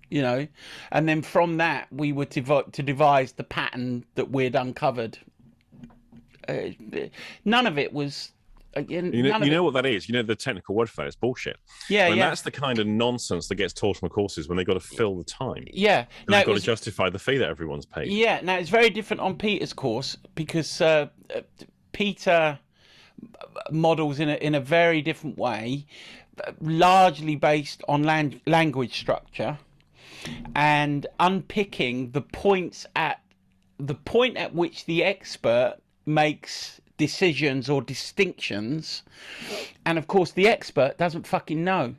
you know, and then from that we were to devise the pattern that we'd uncovered. None of it was. You know what that is? You know the technical word for that? It's bullshit. Yeah, and that's the kind of nonsense that gets taught on the courses when they've got to fill the time. Yeah. Now they've got to justify the fee that everyone's paid. Yeah. Now it's very different on Peter's course because Peter models in a very different way, largely based on language structure and unpicking the point at which the expert makes decisions or distinctions, and of course the expert doesn't fucking know.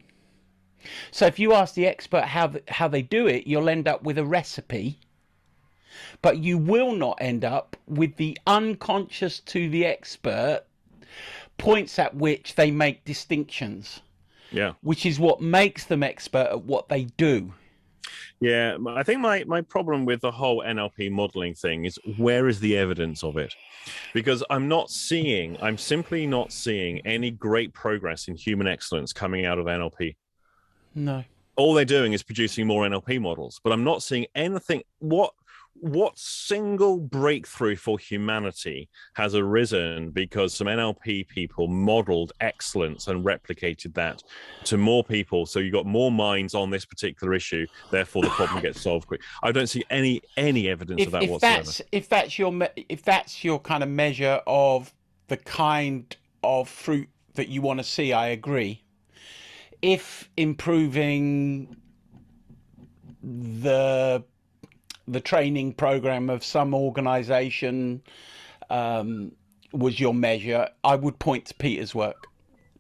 So if you ask the expert how they do it, you'll end up with a recipe, but you will not end up with the unconscious to the expert points at which they make distinctions. Yeah, which is what makes them expert at what they do. Yeah, I think my problem with the whole NLP modeling thing is, where is the evidence of it? Because I'm simply not seeing any great progress in human excellence coming out of NLP. No. All they're doing is producing more NLP models, but I'm not seeing anything. What single breakthrough for humanity has arisen because some NLP people modeled excellence and replicated that to more people? So you got more minds on this particular issue, therefore the problem gets solved quick. I don't see any evidence of that whatsoever. If that's your kind of measure of the kind of fruit that you want to see, I agree. If improving the training program of some organization was your measure, I would point to Peter's work.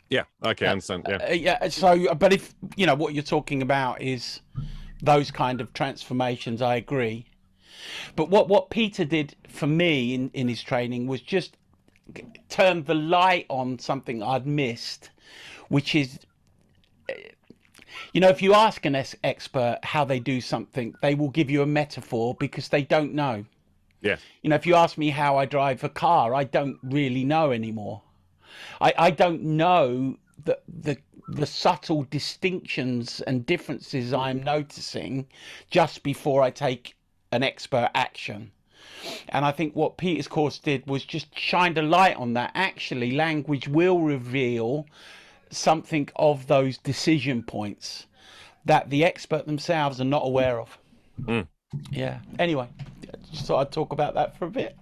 Yeah, okay, I understand. Yeah. So, but if you know what you're talking about is those kind of transformations, I agree. But what Peter did for me in his training was just turn the light on something I'd missed, which is, you know, if you ask an expert how they do something, they will give you a metaphor because they don't know. Yeah. You know, if you ask me how I drive a car, I don't really know anymore. I don't know the subtle distinctions and differences I'm noticing just before I take an expert action. And I think what Peter's course did was just shined a light on that. Actually, language will reveal something of those decision points that the expert themselves are not aware of. Yeah. Anyway, just thought I'd talk about that for a bit.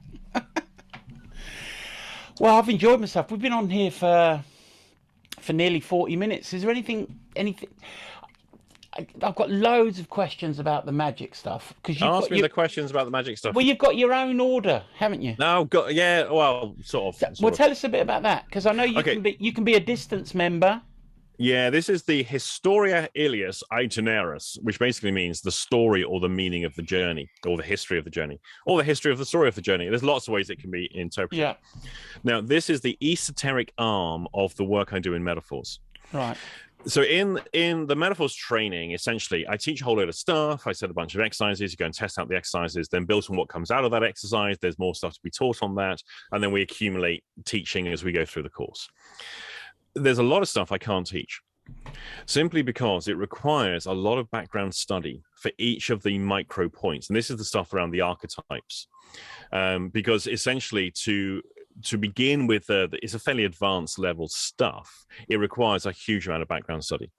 Well, I've enjoyed myself. We've been on here for nearly 40 minutes. Is there anything? I've got loads of questions about the Magick stuff. Ask me the questions about the Magick stuff. Well, you've got your own order, haven't you? No, well, sort of. Tell us a bit about that, because I know you can be a distance member. Yeah, this is the Historia Illius Itinerarius, which basically means the story or the meaning of the journey, or the history of the journey, or the history of the story of the journey. There's lots of ways it can be interpreted. Yeah. Now, this is the esoteric arm of the work I do in metaphors. Right. So in the metaphors training, essentially, I teach a whole load of stuff. I set a bunch of exercises. You go and test out the exercises, then build on what comes out of that exercise. There's more stuff to be taught on that. And then we accumulate teaching as we go through the course. There's a lot of stuff I can't teach, simply because it requires a lot of background study for each of the micro points. And this is the stuff around the archetypes. Because essentially to to begin with, it's a fairly advanced level stuff. It requires a huge amount of background study.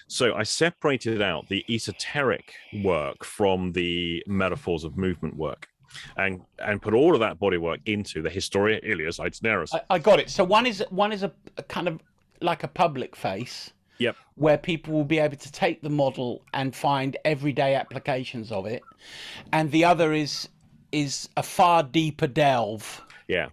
So I separated out the esoteric work from the metaphors of movement work, and put all of that body work into the Historia Ilias Itinerarius. I got it. So one is a kind of like a public face. Yep. Where people will be able to take the model and find everyday applications of it, and the other is a far deeper delve. Yeah.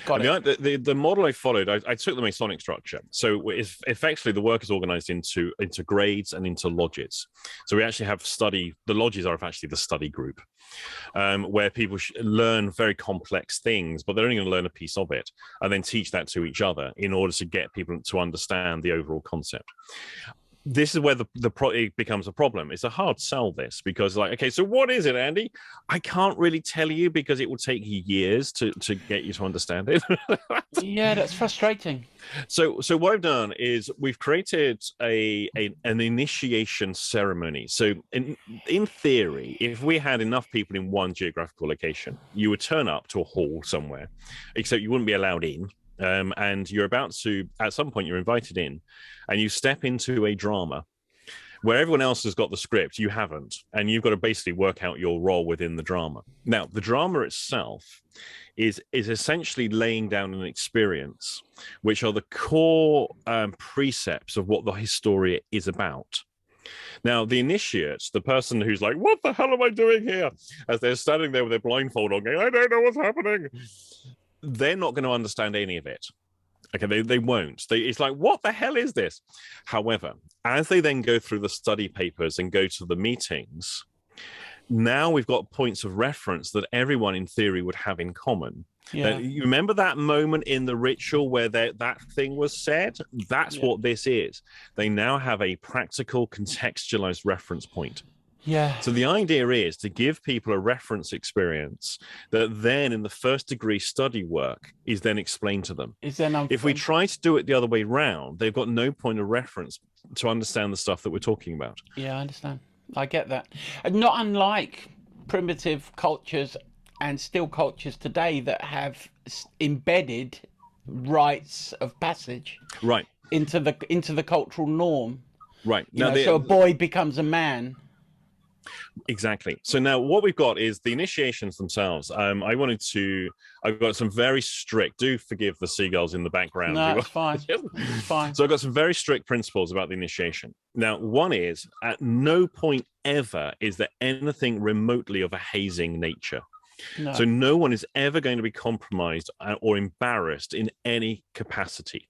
Got it. The model I followed, I took the Masonic structure. So effectively, the work is organized into grades and into lodges. So we actually have the lodges are actually the study group, where people learn very complex things, but they're only going to learn a piece of it and then teach that to each other in order to get people to understand the overall concept. This is where it becomes a problem. It's a hard sell, this, because like, okay, so what is it, Andy? I can't really tell you because it will take you years to get you to understand it. Yeah, that's frustrating. So what I've done is we've created an initiation ceremony. So in theory, if we had enough people in one geographical location, you would turn up to a hall somewhere, except you wouldn't be allowed in. And you're about to, at some point, you're invited in, and you step into a drama where everyone else has got the script, you haven't, and you've got to basically work out your role within the drama. Now, the drama itself is essentially laying down an experience, which are the core precepts of what the Historia is about. Now, the initiates, the person who's like, what the hell am I doing here? As they're standing there with their blindfold on, going, I don't know what's happening. They're not going to understand any of it. Okay, they won't. It's like, what the hell is this? However, as they then go through the study papers and go to the meetings, now we've got points of reference that everyone in theory would have in common. Yeah. You remember that moment in the ritual where that thing was said? That's what this is. They now have a practical, contextualized reference point. Yeah. So the idea is to give people a reference experience that then in the first degree study work is then explained to them. If we try to do it the other way round, they've got no point of reference to understand the stuff that we're talking about. Yeah, I understand. I get that. And not unlike primitive cultures and still cultures today that have embedded rites of passage into the cultural norm. Right. Now, so a boy becomes a man. Exactly. So now what we've got is the initiations themselves. I've got some very strict, do forgive the seagulls in the background. No, it's fine. It's fine. So I've got some very strict principles about the initiation. Now, one is at no point ever is there anything remotely of a hazing nature. No. So no one is ever going to be compromised or embarrassed in any capacity.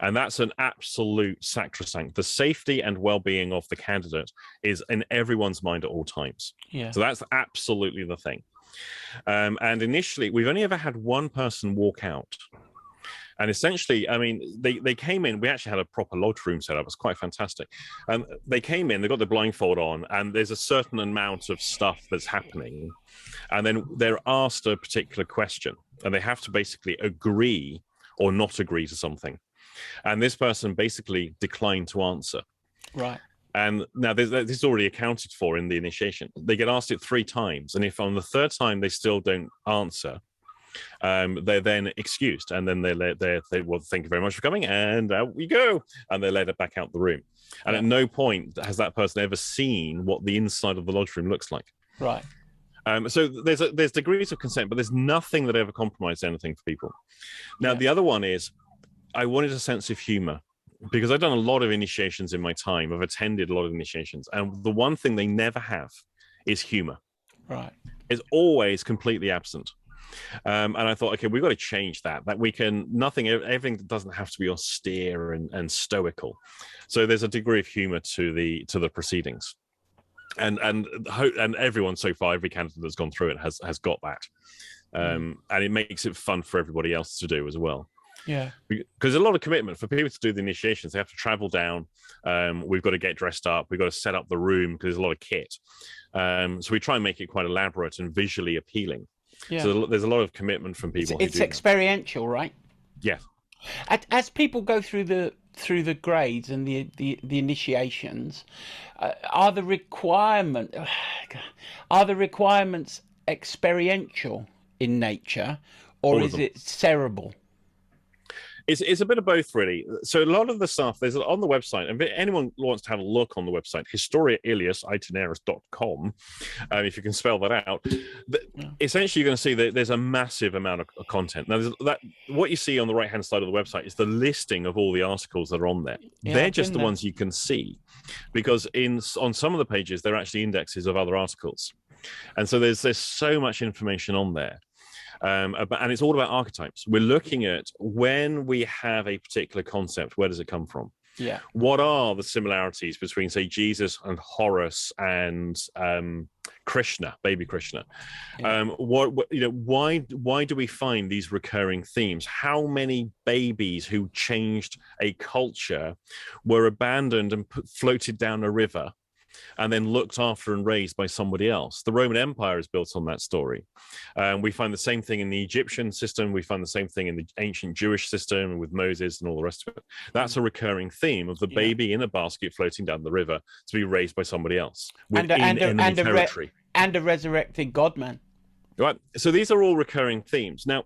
And that's an absolute sacrosanct. The safety and well-being of the candidate is in everyone's mind at all times. Yeah. So that's absolutely the thing. And initially, we've only ever had one person walk out. And essentially, I mean, they came in. We actually had a proper lodge room set up. It's quite fantastic. And they came in, they got the blindfold on, and there's a certain amount of stuff that's happening. And then they're asked a particular question, and they have to basically agree or not agree to something. And this person basically declined to answer. Right. And now this is already accounted for in the initiation. They get asked it 3 times. And if on the 3rd time they still don't answer, they're then excused. And then well, thank you very much for coming. And out we go. And they're led back out the room. And at no point has that person ever seen what the inside of the lodge room looks like. Right. So there's degrees of consent, but there's nothing that ever compromised anything for people. Now, the other one is, I wanted a sense of humor because I've done a lot of initiations in my time. I've attended a lot of initiations. And the one thing they never have is humor. Right. It's always completely absent. And I thought, okay, we've got to change that we can, everything doesn't have to be austere and stoical. So there's a degree of humor to the proceedings. And everyone so far, every candidate that's gone through it has got that. And it makes it fun for everybody else to do as well. Yeah, because a lot of commitment for people to do the initiations. They have to travel down. We've got to get dressed up. We've got to set up the room because there's a lot of kit. So we try and make it quite elaborate and visually appealing. Yeah. So there's a lot of commitment from people. It's experiential, right? Yeah. As people go through the grades and the initiations, are the requirements experiential in nature, or All of is them. it cerebral? It's a bit of both, really. So a lot of the stuff there's on the website, and if anyone wants to have a look on the website, historiailius.com, if you can spell that out, essentially you're going to see that there's a massive amount of content. Now, what you see on the right-hand side of the website is the listing of all the articles that are on there. Yeah, they're I've just been the there. ones you can see, because on some of the pages, they're actually indexes of other articles. And so there's so much information on there. And it's all about archetypes. We're looking at when we have a particular concept, where does it come from? Yeah. What are the similarities between, say, Jesus and Horus and Krishna, baby Krishna? Yeah. Why do we find these recurring themes? How many babies who changed a culture were abandoned and floated down a river and then looked after and raised by somebody else? The Roman Empire is built on that story. We find the same thing in the Egyptian system. We find the same thing in the ancient Jewish system with Moses and all the rest of it. That's a recurring theme of the baby in a basket floating down the river to be raised by somebody else within enemy territory. And a resurrected God-man. Right. So these are all recurring themes. Now,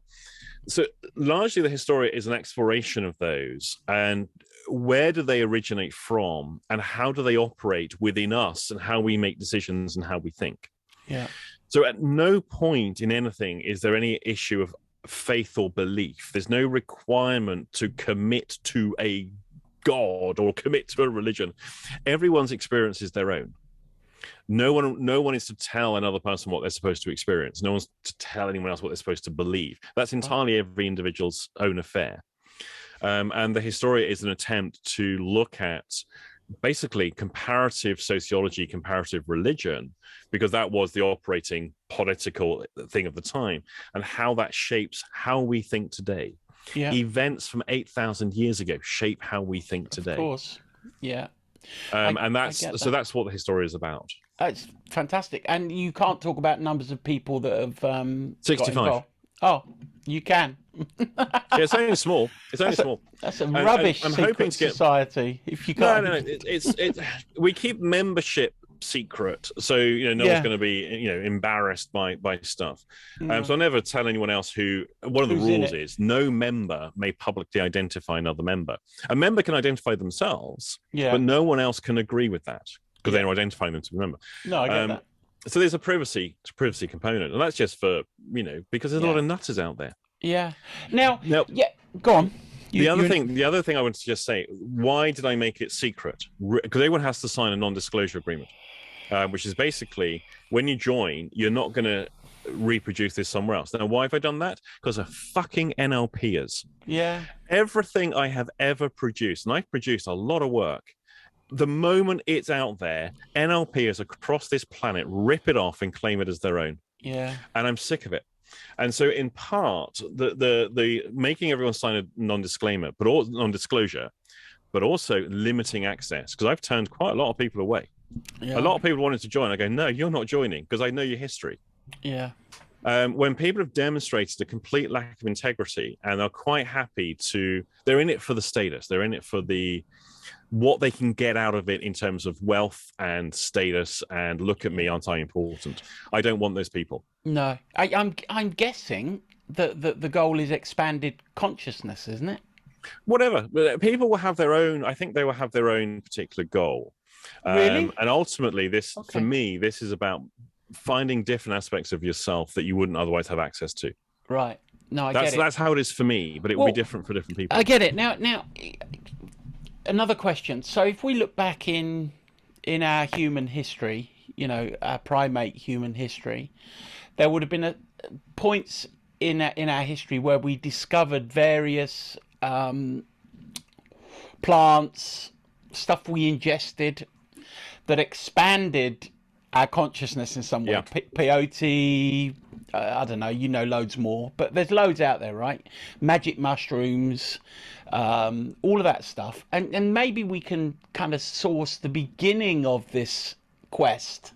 so largely the Historia is an exploration of those, and where do they originate from, and how do they operate within us, and how we make decisions and how we think. Yeah. So at no point in anything is there any issue of faith or belief. There's no requirement to commit to a god or commit to a religion. Everyone's experience is their own. No one is to tell another person what they're supposed to experience. No one's to tell anyone else what they're supposed to believe. That's entirely every individual's own affair. And the Historia is an attempt to look at basically comparative sociology, comparative religion, because that was the operating political thing of the time, and how that shapes how we think today. Yeah. Events from 8,000 years ago shape how we think today. Of course. Yeah. And that's what the Historia is about. It's fantastic. And you can't talk about numbers of people that have 65. got involved. Oh, you can. Yeah, it's only small. It's only small. That's a rubbish I'm secret hoping to get society. If you can't. No. We keep membership secret, so no one's going to be embarrassed by stuff. So I never tell anyone else who. One of the rules is no member may publicly identify another member. A member can identify themselves, but no one else can agree with that because they're identifying them to be a member. No, I get that. So there's a privacy component, and that's just for because there's a lot of nutters out there. Yeah. Now, go on. The other thing I wanted to just say, why did I make it secret? Because everyone has to sign a non-disclosure agreement, which is basically when you join, you're not going to reproduce this somewhere else. Now, why have I done that? Because of fucking NLPers. Yeah. Everything I have ever produced, and I've produced a lot of work, the moment it's out there, NLPers across this planet rip it off and claim it as their own. Yeah. And I'm sick of it. And so, in part, the making everyone sign a non-disclosure, but also limiting access, because I've turned quite a lot of people away. Yeah. A lot of people wanted to join. I go, no, you're not joining because I know your history. Yeah. When people have demonstrated a complete lack of integrity and are quite happy they're in it for the status, they're in it for what they can get out of it in terms of wealth and status, and look at me, aren't I important? I don't want those people. No, I'm guessing that the goal is expanded consciousness, isn't it? Whatever. People will have their own. I think they will have their own particular goal. Really? And ultimately, for me, this is about finding different aspects of yourself that you wouldn't otherwise have access to. Right. No, I get it. That's how it is for me, but it will be different for different people. I get it. Now, another question. So if we look back in our human history, our primate human history, there would have been points in our history where we discovered various plants, stuff we ingested that expanded our consciousness in some way. Yeah. Peyote, I don't know, loads more, but there's loads out there, right? Magic mushrooms, all of that stuff. And maybe we can kind of source the beginning of this quest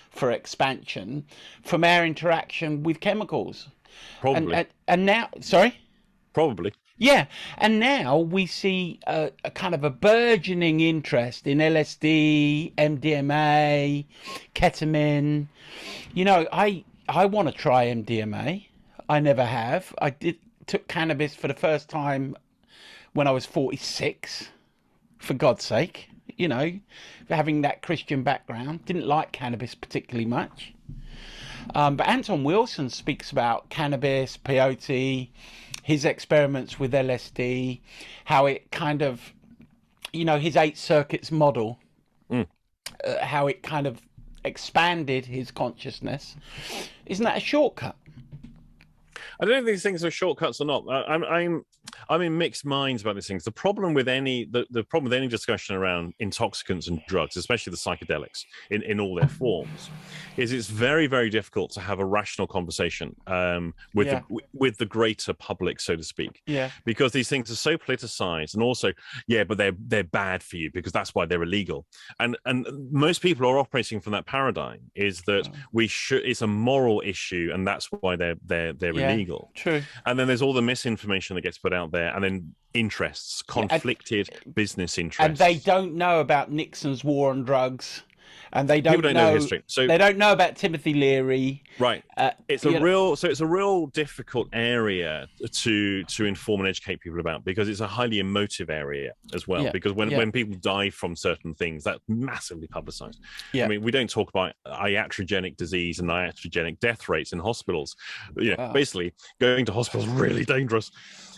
for expansion from our interaction with chemicals. Probably. And now, sorry? Probably. Yeah, and now we see a kind of a burgeoning interest in LSD, MDMA, ketamine. I want to try MDMA. I never have. I took cannabis for the first time when I was 46, for God's sake, you know, having that Christian background. Didn't like cannabis particularly much. But Anton Wilson speaks about cannabis, peyote, his experiments with LSD, how it kind of, you know, his 8 circuits model, how it kind of expanded his consciousness. Isn't that a shortcut? I don't know if these things are shortcuts or not. I'm in mixed minds about these things. The problem with any discussion around intoxicants and drugs, especially the psychedelics in all their forms, is it's very, very difficult to have a rational conversation with the greater public, so to speak. Yeah. Because these things are so politicized, and also, but they're bad for you because that's why they're illegal. And most people are operating from that paradigm, is that it's a moral issue, and that's why they're illegal. True. And then there's all the misinformation that gets put out there, and then conflicted business interests. And they don't know about Nixon's war on drugs, and they don't know history. So they don't know about Timothy Leary. Right. It's a real difficult area to inform and educate people about, because it's a highly emotive area as well. Because when people die from certain things, that's massively publicized. I mean, we don't talk about iatrogenic disease and iatrogenic death rates in hospitals. Basically, going to hospitals is really dangerous.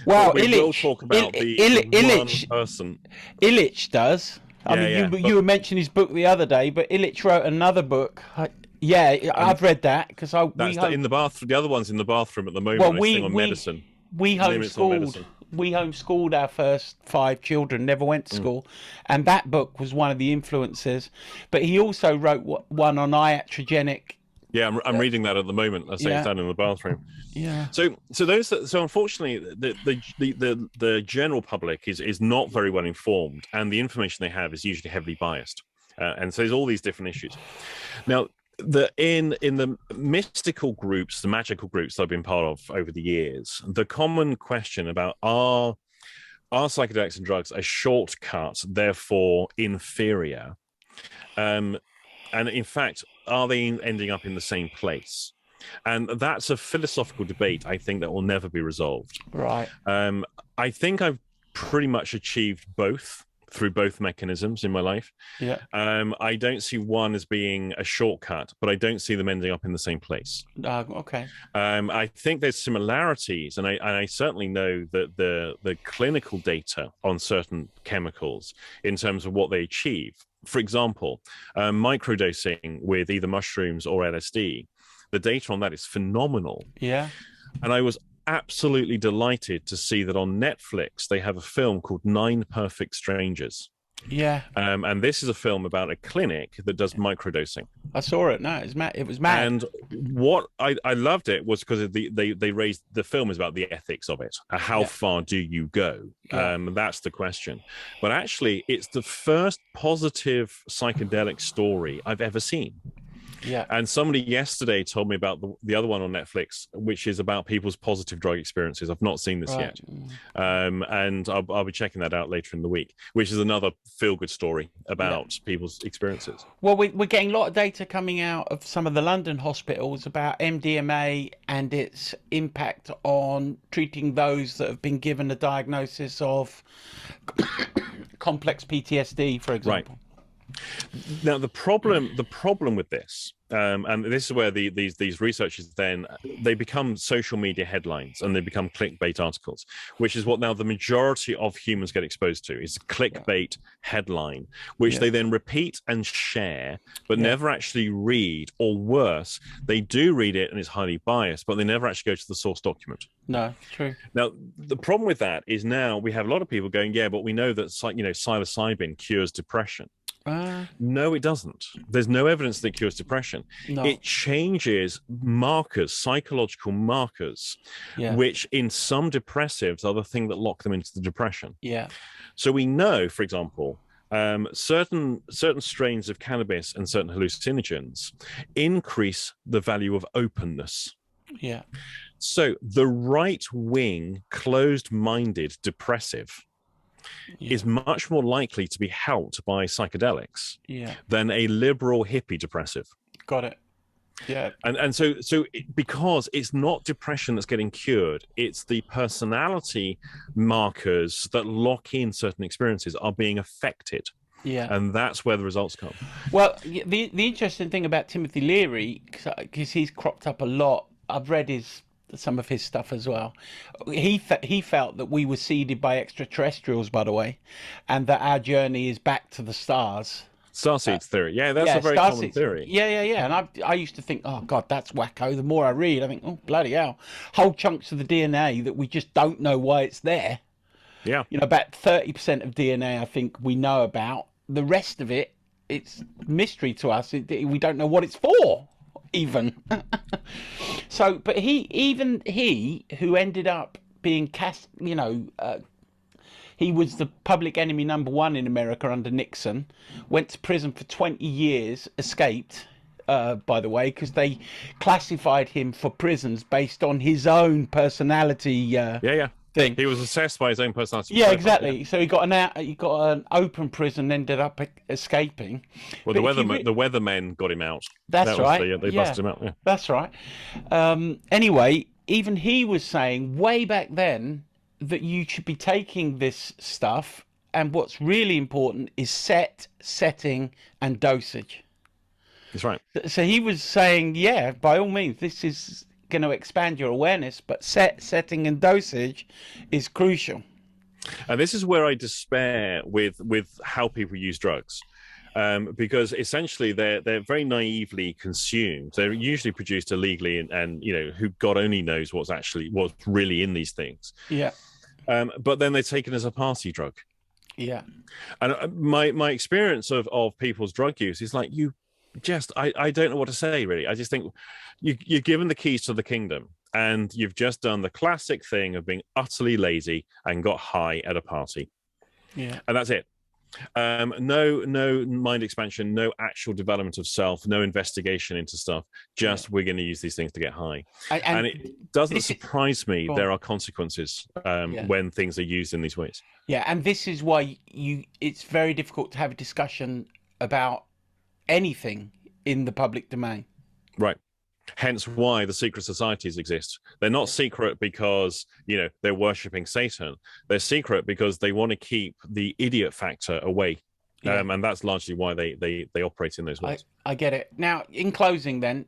Well, we Illich, will talk about Illich, one person. Illich does. I mean, you mentioned his book the other day, but Illich wrote another book. I've read that because in the bathroom. The other one's in the bathroom at the moment. Well, medicine. We homeschooled our first 5 children. Never went to school, and that book was one of the influences. But he also wrote one on iatrogenic. Yeah, I'm reading that at the moment. I say it's down in the bathroom. Yeah. So unfortunately, the general public is not very well informed, and the information they have is usually heavily biased, and so there's all these different issues. Now, in the mystical groups, the magical groups that I've been part of over the years, the common question about are psychedelics and drugs a shortcut, therefore inferior, and in fact, are they ending up in the same place? And that's a philosophical debate, I think, that will never be resolved. Right. I think I've pretty much achieved both through both mechanisms in my life. Yeah. I don't see one as being a shortcut, but I don't see them ending up in the same place. Okay. I think there's similarities, and I certainly know that the clinical data on certain chemicals in terms of what they achieve. For example, microdosing with either mushrooms or LSD, the data on that is phenomenal. Yeah. And I was absolutely delighted to see that on Netflix, they have a film called 9 Perfect Strangers. Yeah. And this is a film about a clinic that does microdosing. I saw it. No, it was mad. And what I loved it was because they raised, the film is about the ethics of it. How far do you go? That's the question. But actually, it's the first positive psychedelic story I've ever seen. Yeah. And somebody yesterday told me about the other one on Netflix, which is about people's positive drug experiences. I've not seen this yet. And I'll be checking that out later in the week, which is another feel-good story about people's experiences. Well, we're getting a lot of data coming out of some of the London hospitals about MDMA and its impact on treating those that have been given a diagnosis of complex PTSD, for example. Right. Now, the problem with this, and this is where these researchers then they become social media headlines and they become clickbait articles, which is what now the majority of humans get exposed to, is a clickbait headline, which they then repeat and share, but never actually read, or worse, they do read it and it's highly biased, but they never actually go to the source document. No, true. Now, the problem with that is now we have a lot of people going, but we know that psilocybin cures depression. No, it doesn't. There's no evidence that it cures depression. No. It changes markers, psychological markers, which in some depressives are the thing that lock them into the depression. Yeah. So we know, for example, certain strains of cannabis and certain hallucinogens increase the value of openness. Yeah. So the right-wing, closed-minded depressive is much more likely to be helped by psychedelics than a liberal hippie depressive. Got it. Yeah. And so because it's not depression that's getting cured, it's the personality markers that lock in certain experiences are being affected. Yeah. And that's where the results come. Well, the interesting thing about Timothy Leary, because he's cropped up a lot, I've read some of his stuff as well. He felt that we were seeded by extraterrestrials, by the way, and that our journey is back to the stars. Starseeds theory. Yeah, that's a very common theory. Yeah. And I used to think, oh, God, that's wacko. The more I read, I think, oh, bloody hell. Whole chunks of the DNA that we just don't know why it's there. Yeah. You know, about 30% of DNA, I think, we know about. The rest of it, it's mystery to us. We don't know what it's for, even. So, but he who ended up being cast, he was the public enemy #1 in America under Nixon, went to prison for 20 years, escaped, by the way, because they classified him for prisons based on his own personality thing. He was assessed by his own personality. Yeah, exactly. Yeah. So he got an open prison, ended up escaping. Well, the weathermen got him out. That's right. They busted him out. Yeah. That's right. Anyway, even he was saying way back then that you should be taking this stuff, and what's really important is setting, and dosage. That's right. So he was saying, yeah, by all means, this is going to expand your awareness, but setting, and dosage is crucial. And this is where I despair with how people use drugs. Because essentially they're very naively consumed. They're usually produced illegally, and who God only knows what's really in these things. Yeah. But then they're taken as a party drug. Yeah. And my experience of people's drug use is like, I don't know what to say, really. I just think you're given the keys to the kingdom, and you've just done the classic thing of being utterly lazy and got high at a party. Yeah. And that's it. No mind expansion, no actual development of self, no investigation into stuff. Just we're going to use these things to get high. And it doesn't surprise me there are consequences when things are used in these ways. Yeah, and this is why it's very difficult to have a discussion about anything in the public domain. Right. Hence why the secret societies exist. They're not secret because, they're worshipping Satan. They're secret because they want to keep the idiot factor away. Yeah. And that's largely why they operate in those ways. I get it. Now, in closing then,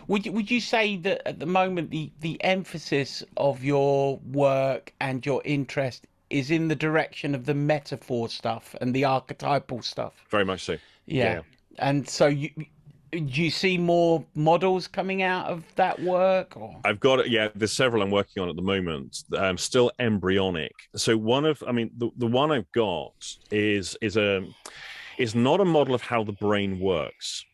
would you say that at the moment the emphasis of your work and your interest is in the direction of the metaphor stuff and the archetypal stuff? Very much so. Yeah. And so do you see more models coming out of that work? Or? I've got it. Yeah, there's several I'm working on at the moment. Still embryonic. So the one I've got is not a model of how the brain works.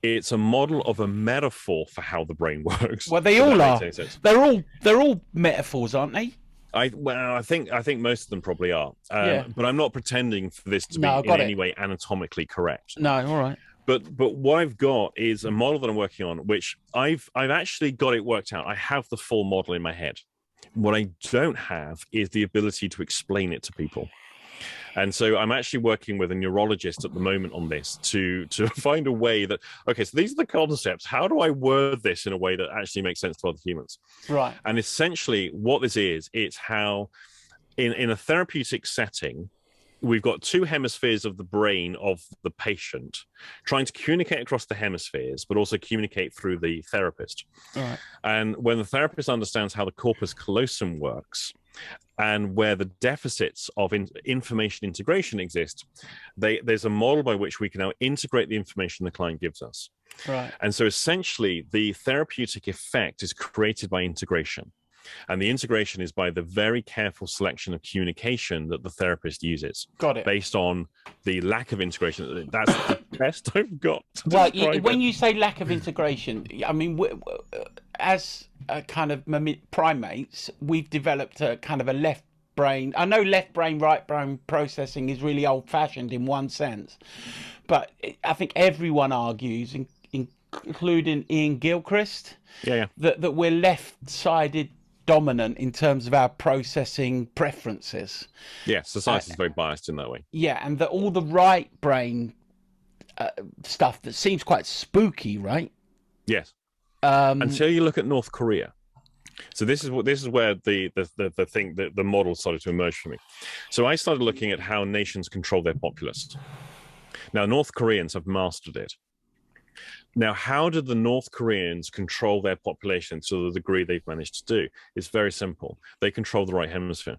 It's a model of a metaphor for how the brain works. Well, they all are. They're all metaphors, aren't they? I think most of them probably are. But I'm not pretending for this to be in any way anatomically correct. No, all right. But what I've got is a model that I'm working on, which I've actually got it worked out. I have the full model in my head. What I don't have is the ability to explain it to people. And so I'm actually working with a neurologist at the moment on this to find a way that, okay, so these are the concepts. How do I word this in a way that actually makes sense to other humans? Right. And essentially what this is, it's how in a therapeutic setting, we've got two hemispheres of the brain of the patient trying to communicate across the hemispheres, but also communicate through the therapist. Right. And when the therapist understands how the corpus callosum works and where the deficits of information integration exist, there's a model by which we can now integrate the information the client gives us. Right. And so essentially the therapeutic effect is created by integration. And the integration is by the very careful selection of communication that the therapist uses. Got it. Based on the lack of integration. That's the best I've got. Well, when you say lack of integration, I mean, as a kind of primates, we've developed a kind of a left brain. I know left brain, right brain processing is really old-fashioned in one sense, but I think everyone argues, including Ian Gilchrist, that we're left-sided dominant in terms of our processing preferences. Yeah, society is very biased in that way. Yeah, and that all the right brain stuff that seems quite spooky, right? Yes. Until you look at North Korea. So this is where the model started to emerge for me. So I started looking at how nations control their populace. Now, North Koreans have mastered it. Now, how did the North Koreans control their population to the degree they've managed to do? It's very simple. They control the right hemisphere.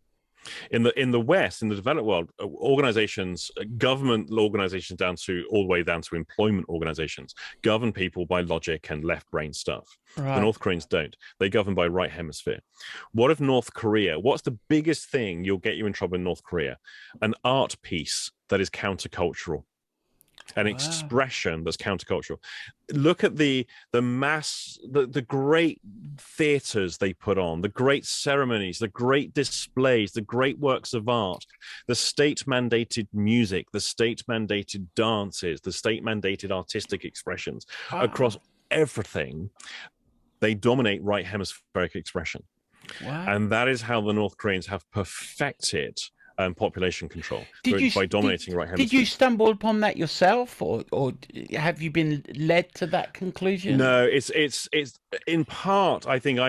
In the West, in the developed world, organizations, government organizations all the way down to employment organizations, govern people by logic and left brain stuff. Right. The North Koreans don't. They govern by right hemisphere. What if North Korea? What's the biggest thing you'll get you in trouble in North Korea? An art piece that is countercultural. An expression that's countercultural. Look at the great theaters they put on, the great ceremonies, the great displays, the great works of art, the state-mandated music, the state-mandated dances, the state-mandated artistic expressions. Across everything, they dominate right hemispheric expression. Wow. And that is how the North Koreans have perfected population control by dominating right hemisphere. Did you stumble upon that yourself, or have you been led to that conclusion? No, it's in part. I think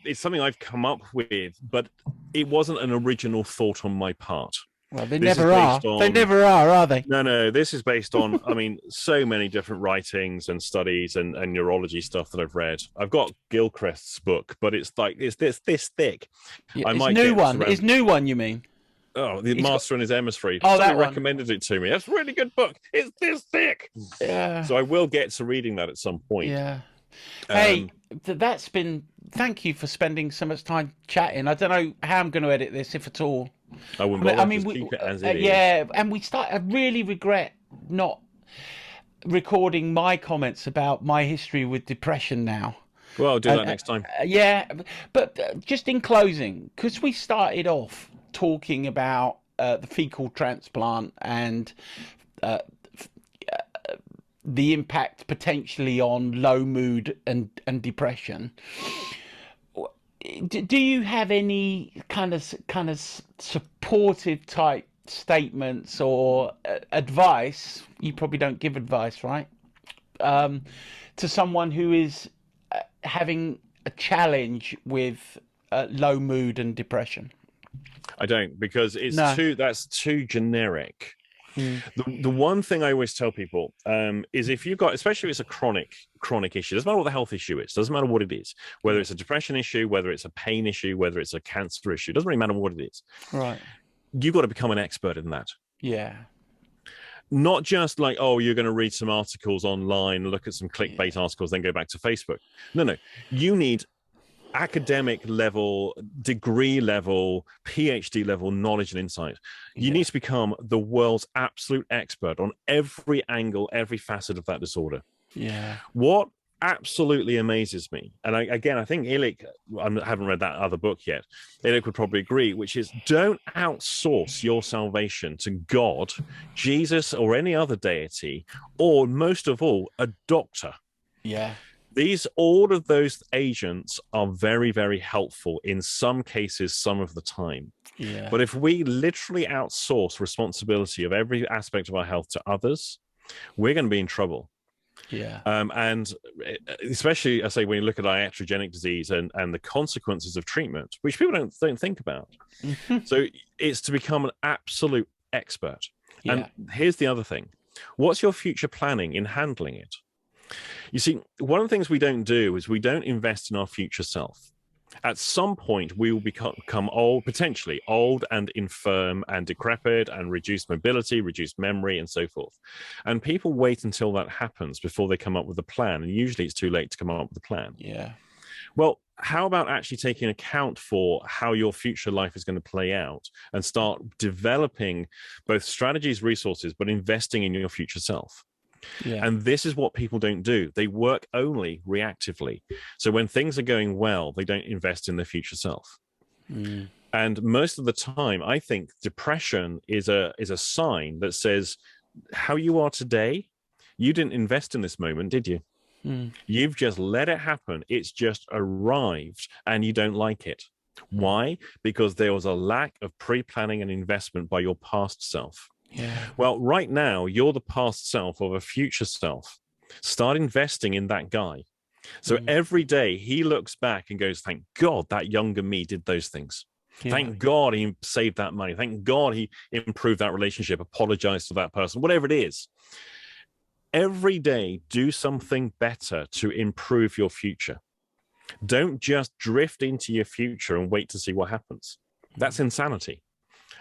it's something I've come up with, but it wasn't an original thought on my part. Well, they never are. They never are they? No. This is based on, I mean, so many different writings and studies and neurology stuff that I've read. I've got Gilchrist's book, but it's this thick. Yeah, it's new one, you mean? Oh, the Master and His Emissary. Oh, Somebody recommended it to me. That's a really good book. It's this thick. Yeah. So I will get to reading that at some point. Yeah. Hey, that's been. Thank you for spending so much time chatting. I don't know how I'm going to edit this, if at all. I wouldn't bother. Just keep it as it is. Yeah, and I really regret not recording my comments about my history with depression now. Well, I'll do that next time. Yeah, but just in closing, because we started off talking about the fecal transplant and the impact potentially on low mood and depression. Do you have any kind of supportive type statements or advice? You probably don't give advice, right? To someone who is having a challenge with low mood and depression. I don't, because that's too generic. The one thing I always tell people is, if you've got, especially if it's a chronic issue, doesn't matter what the health issue is, doesn't matter what it is, whether it's a depression issue, whether it's a pain issue, whether it's a cancer issue, doesn't really matter what it is. Right. You've got to become an expert in that. Yeah. Not just like, oh, you're going to read some articles online, look at some clickbait articles, then go back to Facebook. No. You need academic level, degree level, PhD level knowledge and insight. You need to become the world's absolute expert on every angle, every facet of that disorder. Yeah. What absolutely amazes me, and I think Illich, I haven't read that other book yet, Illich would probably agree, which is, don't outsource your salvation to God, Jesus, or any other deity, or most of all, a doctor. Yeah. All of those agents are very, very helpful in some cases, some of the time. Yeah. But if we literally outsource responsibility of every aspect of our health to others, we're going to be in trouble. Yeah. And especially, I say, when you look at iatrogenic disease and the consequences of treatment, which people don't think about. Mm-hmm. So it's to become an absolute expert. Yeah. And here's the other thing. What's your future planning in handling it? You see, one of the things we don't do is we don't invest in our future self. At some point, we will become old, potentially old and infirm and decrepit and reduced mobility, reduced memory, and so forth. And people wait until that happens before they come up with a plan. And usually it's too late to come up with a plan. Yeah. Well, how about actually taking account for how your future life is going to play out and start developing both strategies, resources, but investing in your future self? Yeah. And this is what people don't do. They work only reactively. So when things are going well, they don't invest in their future self. Mm. And most of the time, I think depression is a sign that says, how you are today, you didn't invest in this moment, did you? Mm. You've just let it happen. It's just arrived and you don't like it. Why? Because there was a lack of pre-planning and investment by your past self. Yeah. Well, right now, you're the past self of a future self. Start investing in that guy. So every day he looks back and goes, thank God that younger me did those things. Yeah. Thank God he saved that money. Thank God he improved that relationship, apologized to that person, whatever it is. Every day, do something better to improve your future. Don't just drift into your future and wait to see what happens. That's insanity.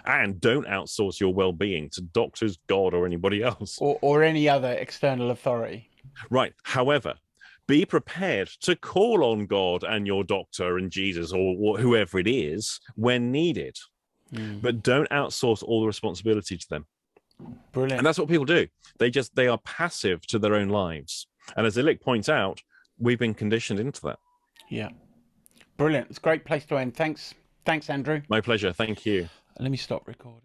And don't outsource your well-being to doctors, God, or anybody else. Or any other external authority. Right. However, be prepared to call on God and your doctor and Jesus or whoever it is when needed. But don't outsource all the responsibility to them. Brilliant. And that's what people do. They are passive to their own lives. And as Illich points out, we've been conditioned into that. Yeah. Brilliant. It's a great place to end. Thanks, Andrew. My pleasure. Thank you. Let me stop recording.